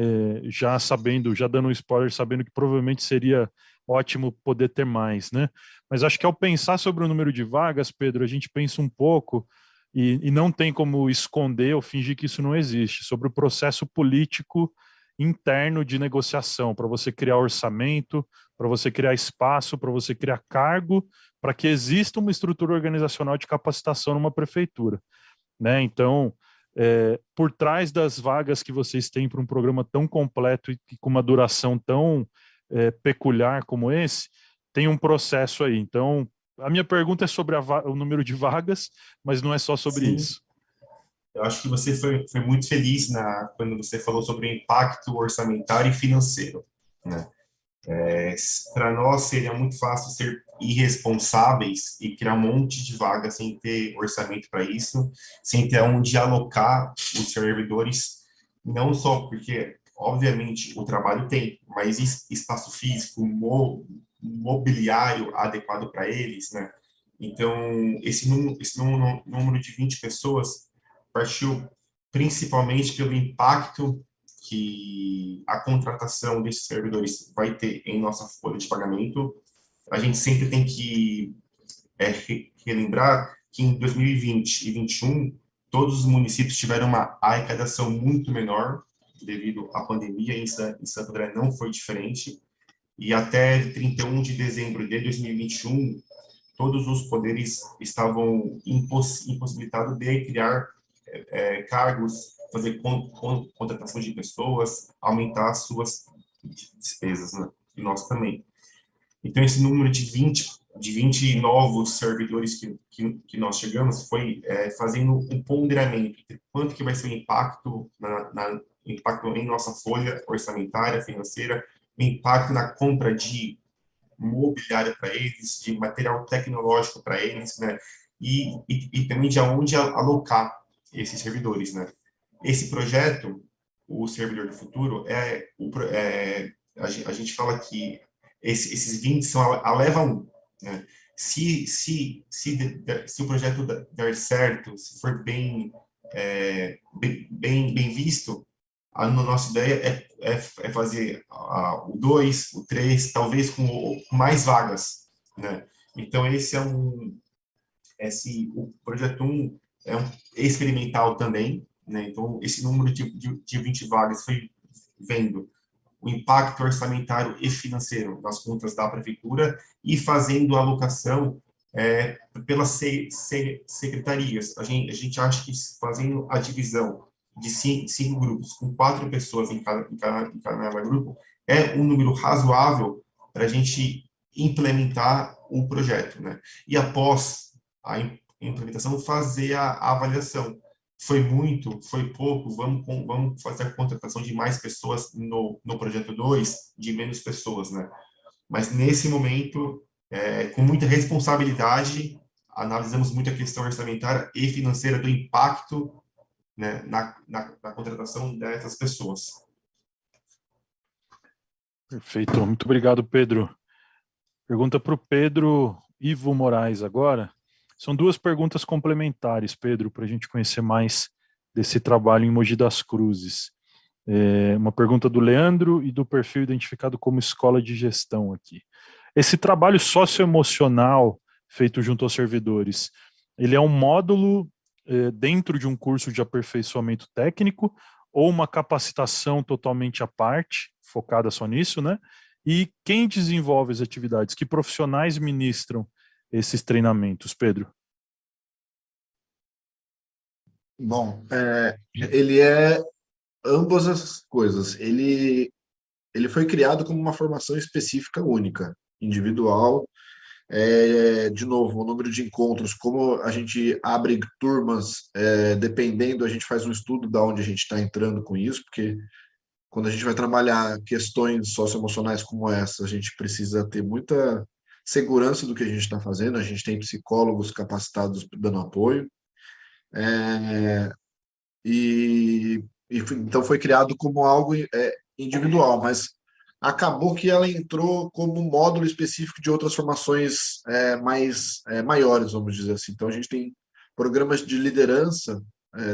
A: Já dando um spoiler, sabendo que provavelmente seria ótimo poder ter mais, né? Mas acho que ao pensar sobre o número de vagas, Pedro, a gente pensa um pouco, e não tem como esconder ou fingir que isso não existe, sobre o processo político interno de negociação, para você criar orçamento, para você criar espaço, para você criar cargo, para que exista uma estrutura organizacional de capacitação numa prefeitura, né? Então, por trás das vagas que vocês têm para um programa tão completo e com uma duração tão peculiar como esse, tem um processo aí. Então, a minha pergunta é sobre o número de vagas, mas não é só sobre isso.
E: Eu acho que você foi muito feliz quando você falou sobre o impacto orçamentário e financeiro, né? Para nós seria muito fácil ser irresponsáveis e criar um monte de vagas sem ter orçamento para isso, sem ter onde alocar os servidores, não só porque, obviamente, o trabalho tem, mas espaço físico, mobiliário adequado para eles, né? Então, esse número de 20 pessoas partiu principalmente pelo impacto que a contratação desses servidores vai ter em nossa folha de pagamento. A gente sempre tem que relembrar que em 2020 e 2021, todos os municípios tiveram uma arrecadação muito menor devido à pandemia, em Santo André não foi diferente, e até 31 de dezembro de 2021, todos os poderes estavam impossibilitados de criar cargos, fazer contratação de pessoas, aumentar as suas despesas, né? E nós também. Então, esse número de 20 novos servidores que nós chegamos foi fazendo um ponderamento entre quanto que vai ser o impacto, impacto em nossa folha orçamentária, financeira, o impacto na compra de mobiliário para eles, de material tecnológico para eles, né? E também de onde alocar esses servidores, né? Esse projeto, o Servidor do Futuro, a gente fala que esses 20 são a leva 1, né? Se o projeto der certo, se for bem visto, a nossa ideia é fazer o 2, o 3, talvez com mais vagas, né? Então, o projeto 1 é um experimental também, né? Então, esse número de 20 vagas foi vendo o impacto orçamentário e financeiro das contas da prefeitura e fazendo a alocação pelas secretarias. A gente acha que fazendo a divisão de 5 grupos, com 4 pessoas em cada grupo, é um número razoável para a gente implementar o projeto, né? E após a implementação, fazer a avaliação. Foi muito, foi pouco, vamos fazer a contratação de mais pessoas no projeto 2, de menos pessoas, né? Mas nesse momento, com muita responsabilidade, analisamos muito a questão orçamentária e financeira do impacto, né, na contratação dessas pessoas.
A: Perfeito, muito obrigado, Pedro. Pergunta para o Pedro Ivo Moraes agora. São 2 perguntas complementares, Pedro, para a gente conhecer mais desse trabalho em Mogi das Cruzes. Uma pergunta do Leandro e do perfil identificado como Escola de Gestão aqui. Esse trabalho socioemocional feito junto aos servidores, ele é um módulo dentro de um curso de aperfeiçoamento técnico ou uma capacitação totalmente à parte, focada só nisso, né? E quem desenvolve as atividades? Que profissionais ministram esses treinamentos, Pedro?
F: Bom, ele é ambas as coisas. Ele foi criado como uma formação específica única, individual. De novo, o número de encontros, como a gente abre turmas, dependendo, a gente faz um estudo de onde a gente está entrando com isso, porque quando a gente vai trabalhar questões socioemocionais como essa, a gente precisa ter muita segurança do que a gente está fazendo, a gente tem psicólogos capacitados dando apoio, então foi criado como algo individual, mas acabou que ela entrou como um módulo específico de outras formações maiores, vamos dizer assim. Então a gente tem programas de liderança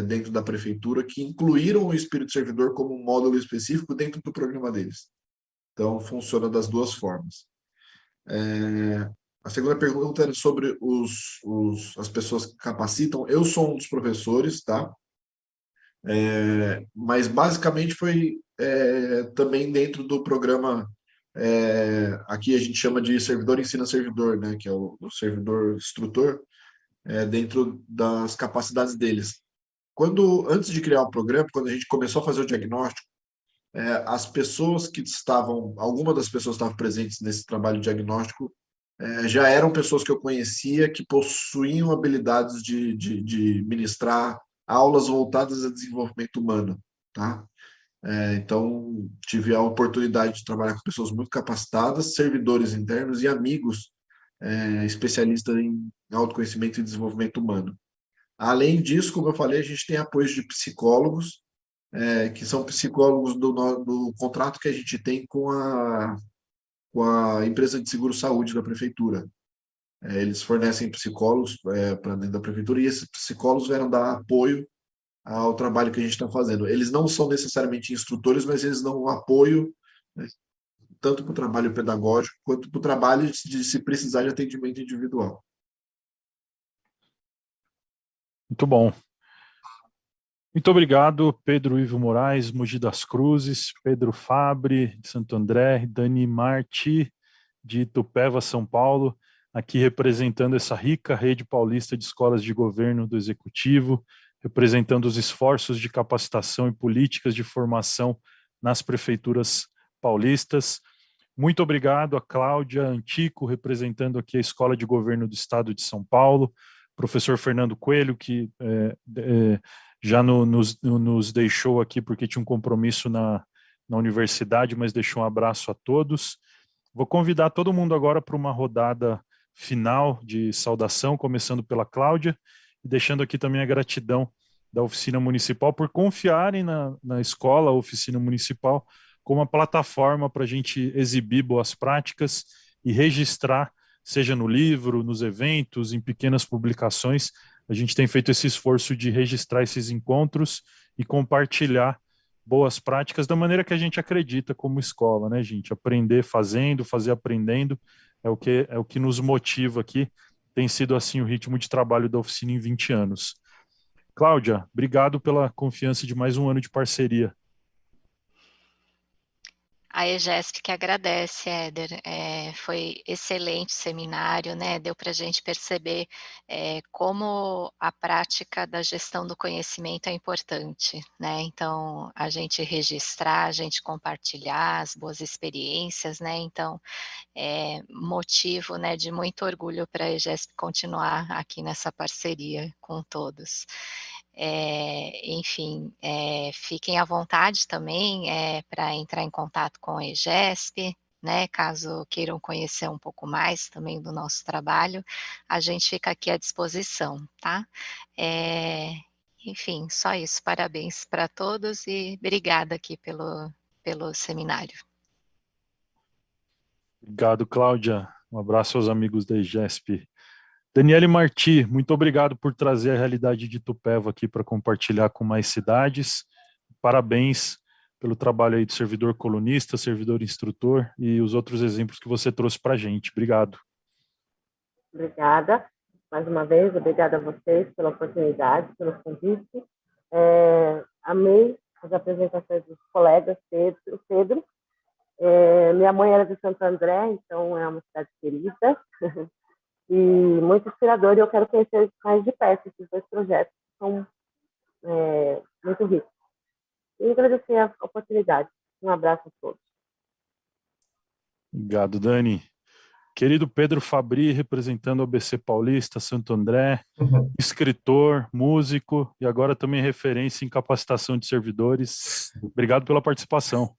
F: dentro da prefeitura que incluíram o espírito servidor como um módulo específico dentro do programa deles. Então funciona das 2 formas. A segunda pergunta era sobre as pessoas que capacitam. Eu sou um dos professores, tá? Mas basicamente foi também dentro do programa, aqui a gente chama de servidor ensina servidor, né? Que é o servidor instrutor, dentro das capacidades deles. Antes de criar o programa, quando a gente começou a fazer o diagnóstico, as pessoas que algumas das pessoas que estavam presentes nesse trabalho diagnóstico já eram pessoas que eu conhecia, que possuíam habilidades de ministrar aulas voltadas a desenvolvimento humano, tá? Então, tive a oportunidade de trabalhar com pessoas muito capacitadas, servidores internos e amigos especialistas em autoconhecimento e desenvolvimento humano. Além disso, como eu falei, a gente tem apoio de psicólogos que são psicólogos do contrato que a gente tem com a empresa de seguro-saúde da prefeitura. Eles fornecem psicólogos para dentro da prefeitura, e esses psicólogos vieram dar apoio ao trabalho que a gente está fazendo. Eles não são necessariamente instrutores, mas eles dão um apoio, né, tanto para o trabalho pedagógico, quanto para o trabalho de se precisar de atendimento individual.
A: Muito bom. Muito obrigado, Pedro Ivo Moraes, Mogi das Cruzes, Pedro Fabre, de Santo André, Dani Marti, de Itupeva, São Paulo, aqui representando essa rica rede paulista de escolas de governo do Executivo, representando os esforços de capacitação e políticas de formação nas prefeituras paulistas. Muito obrigado a Cláudia Antico, representando aqui a Escola de Governo do Estado de São Paulo, professor Fernando Coelho, que já nos deixou aqui porque tinha um compromisso na universidade, mas deixou um abraço a todos. Vou convidar todo mundo agora para uma rodada final de saudação, começando pela Cláudia, e deixando aqui também a gratidão da Oficina Municipal por confiarem na escola, a Oficina Municipal, como uma plataforma para a gente exibir boas práticas e registrar, seja no livro, nos eventos, em pequenas publicações. A gente tem feito esse esforço de registrar esses encontros e compartilhar boas práticas da maneira que a gente acredita como escola, né, gente? Aprender fazendo, fazer aprendendo, é o que nos motiva aqui. Tem sido assim o ritmo de trabalho da oficina em 20 anos. Cláudia, obrigado pela confiança de mais um ano de parceria.
B: A EGESP que agradece, Éder, foi excelente seminário, né? Deu para a gente perceber como a prática da gestão do conhecimento é importante, né? Então, a gente registrar, a gente compartilhar as boas experiências, né? Então, motivo, né, de muito orgulho para a EGESP continuar aqui nessa parceria com todos. Enfim, fiquem à vontade também para entrar em contato com a EGESP, né, caso queiram conhecer um pouco mais também do nosso trabalho, a gente fica aqui à disposição, tá? Enfim, só isso, parabéns para todos e obrigada aqui pelo seminário.
A: Obrigado, Cláudia. Um abraço aos amigos da EGESP. Daniele Marti, muito obrigado por trazer a realidade de Itupeva aqui para compartilhar com mais cidades. Parabéns pelo trabalho aí de servidor colunista, servidor instrutor e os outros exemplos que você trouxe para a gente. Obrigado.
D: Obrigada. Mais uma vez, obrigada a vocês pela oportunidade, pelo convite. Amei as apresentações dos colegas, Pedro. Minha mãe era de Santo André, então é uma cidade querida. E muito inspirador, e eu quero conhecer mais de perto esses dois projetos, que são muito ricos. E agradecer a oportunidade. Um abraço a todos.
A: Obrigado, Dani. Querido Pedro Fabri, representando o ABC Paulista, Santo André, escritor, músico e agora também referência em capacitação de servidores. Obrigado pela participação.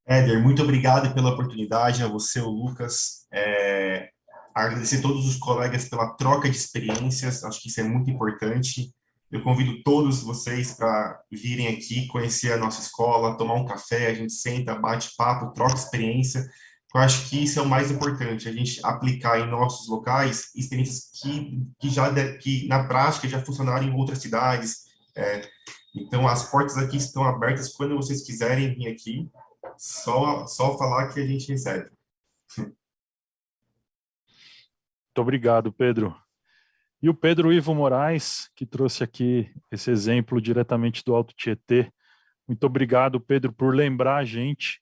E: Éder, muito obrigado pela oportunidade, a você, o Lucas. Agradecer a todos os colegas pela troca de experiências, acho que isso é muito importante. Eu convido todos vocês para virem aqui, conhecer a nossa escola, tomar um café, a gente senta, bate papo, troca experiência. Eu acho que isso é o mais importante, a gente aplicar em nossos locais experiências que na prática já funcionaram em outras cidades. Então, as portas aqui estão abertas quando vocês quiserem vir aqui, só falar que a gente recebe.
A: Muito obrigado, Pedro. E o Pedro Ivo Moraes, que trouxe aqui esse exemplo diretamente do Alto Tietê. Muito obrigado, Pedro, por lembrar a gente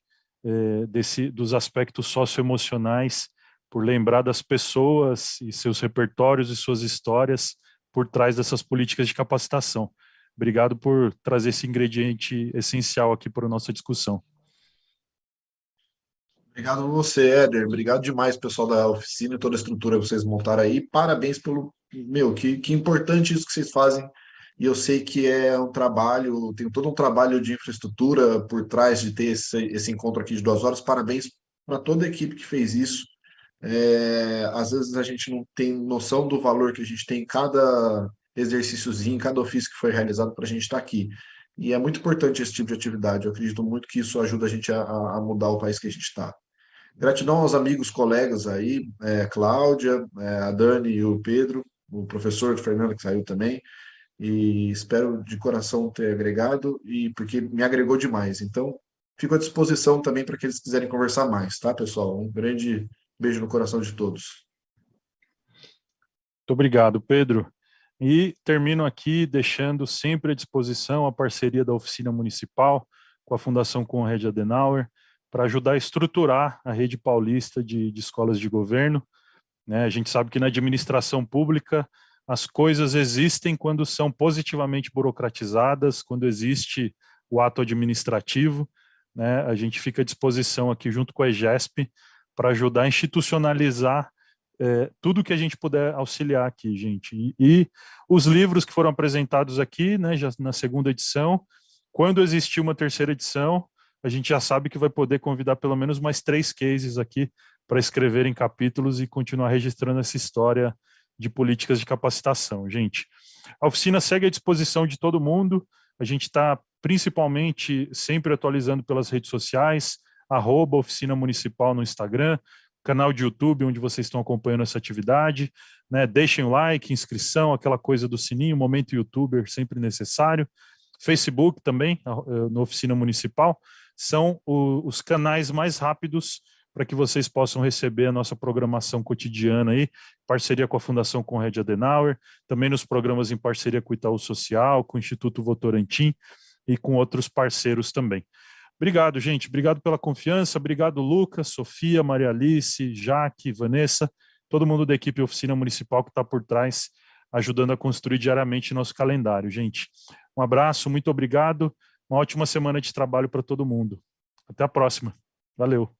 A: dos aspectos socioemocionais, por lembrar das pessoas e seus repertórios e suas histórias por trás dessas políticas de capacitação. Obrigado por trazer esse ingrediente essencial aqui para a nossa discussão.
F: Obrigado a você, Éder. Obrigado demais, pessoal da oficina e toda a estrutura que vocês montaram aí. Parabéns pelo... que importante isso que vocês fazem. E eu sei que é um trabalho, tem todo um trabalho de infraestrutura por trás de ter esse encontro aqui de 2 horas. Parabéns para toda a equipe que fez isso. Às vezes a gente não tem noção do valor que a gente tem em cada exercíciozinho, em cada ofício que foi realizado para a gente estar aqui. E é muito importante esse tipo de atividade. Eu acredito muito que isso ajuda a gente a mudar o país que a gente está. Gratidão aos amigos, colegas aí, Cláudia, a Dani e o Pedro, o professor Fernando que saiu também, e espero de coração ter agregado, e porque me agregou demais. Então, fico à disposição também para aqueles que quiserem conversar mais, tá, pessoal? Um grande beijo no coração de todos.
A: Muito obrigado, Pedro. E termino aqui deixando sempre à disposição a parceria da Oficina Municipal com a Fundação Konrad Adenauer para ajudar a estruturar a rede paulista de escolas de governo. Né? A gente sabe que na administração pública as coisas existem quando são positivamente burocratizadas, quando existe o ato administrativo. Né? A gente fica à disposição aqui junto com a EGESP para ajudar a institucionalizar tudo que a gente puder auxiliar aqui, gente. E os livros que foram apresentados aqui, né, já na segunda edição, quando existir uma terceira edição, a gente já sabe que vai poder convidar pelo menos mais 3 cases aqui para escrever em capítulos e continuar registrando essa história de políticas de capacitação, gente. A oficina segue à disposição de todo mundo, a gente está principalmente sempre atualizando pelas redes sociais, @oficina municipal no Instagram, canal de YouTube onde vocês estão acompanhando essa atividade, né? Deixem o like, inscrição, aquela coisa do sininho, momento youtuber sempre necessário. Facebook também, no Oficina Municipal, são os canais mais rápidos para que vocês possam receber a nossa programação cotidiana aí, parceria com a Fundação Konrad Adenauer, também nos programas em parceria com o Itaú Social, com o Instituto Votorantim e com outros parceiros também. Obrigado, gente. Obrigado pela confiança. Obrigado, Lucas, Sofia, Maria Alice, Jaque, Vanessa, todo mundo da equipe Oficina Municipal que está por trás, ajudando a construir diariamente nosso calendário, gente. Um abraço, muito obrigado. Uma ótima semana de trabalho para todo mundo. Até a próxima. Valeu.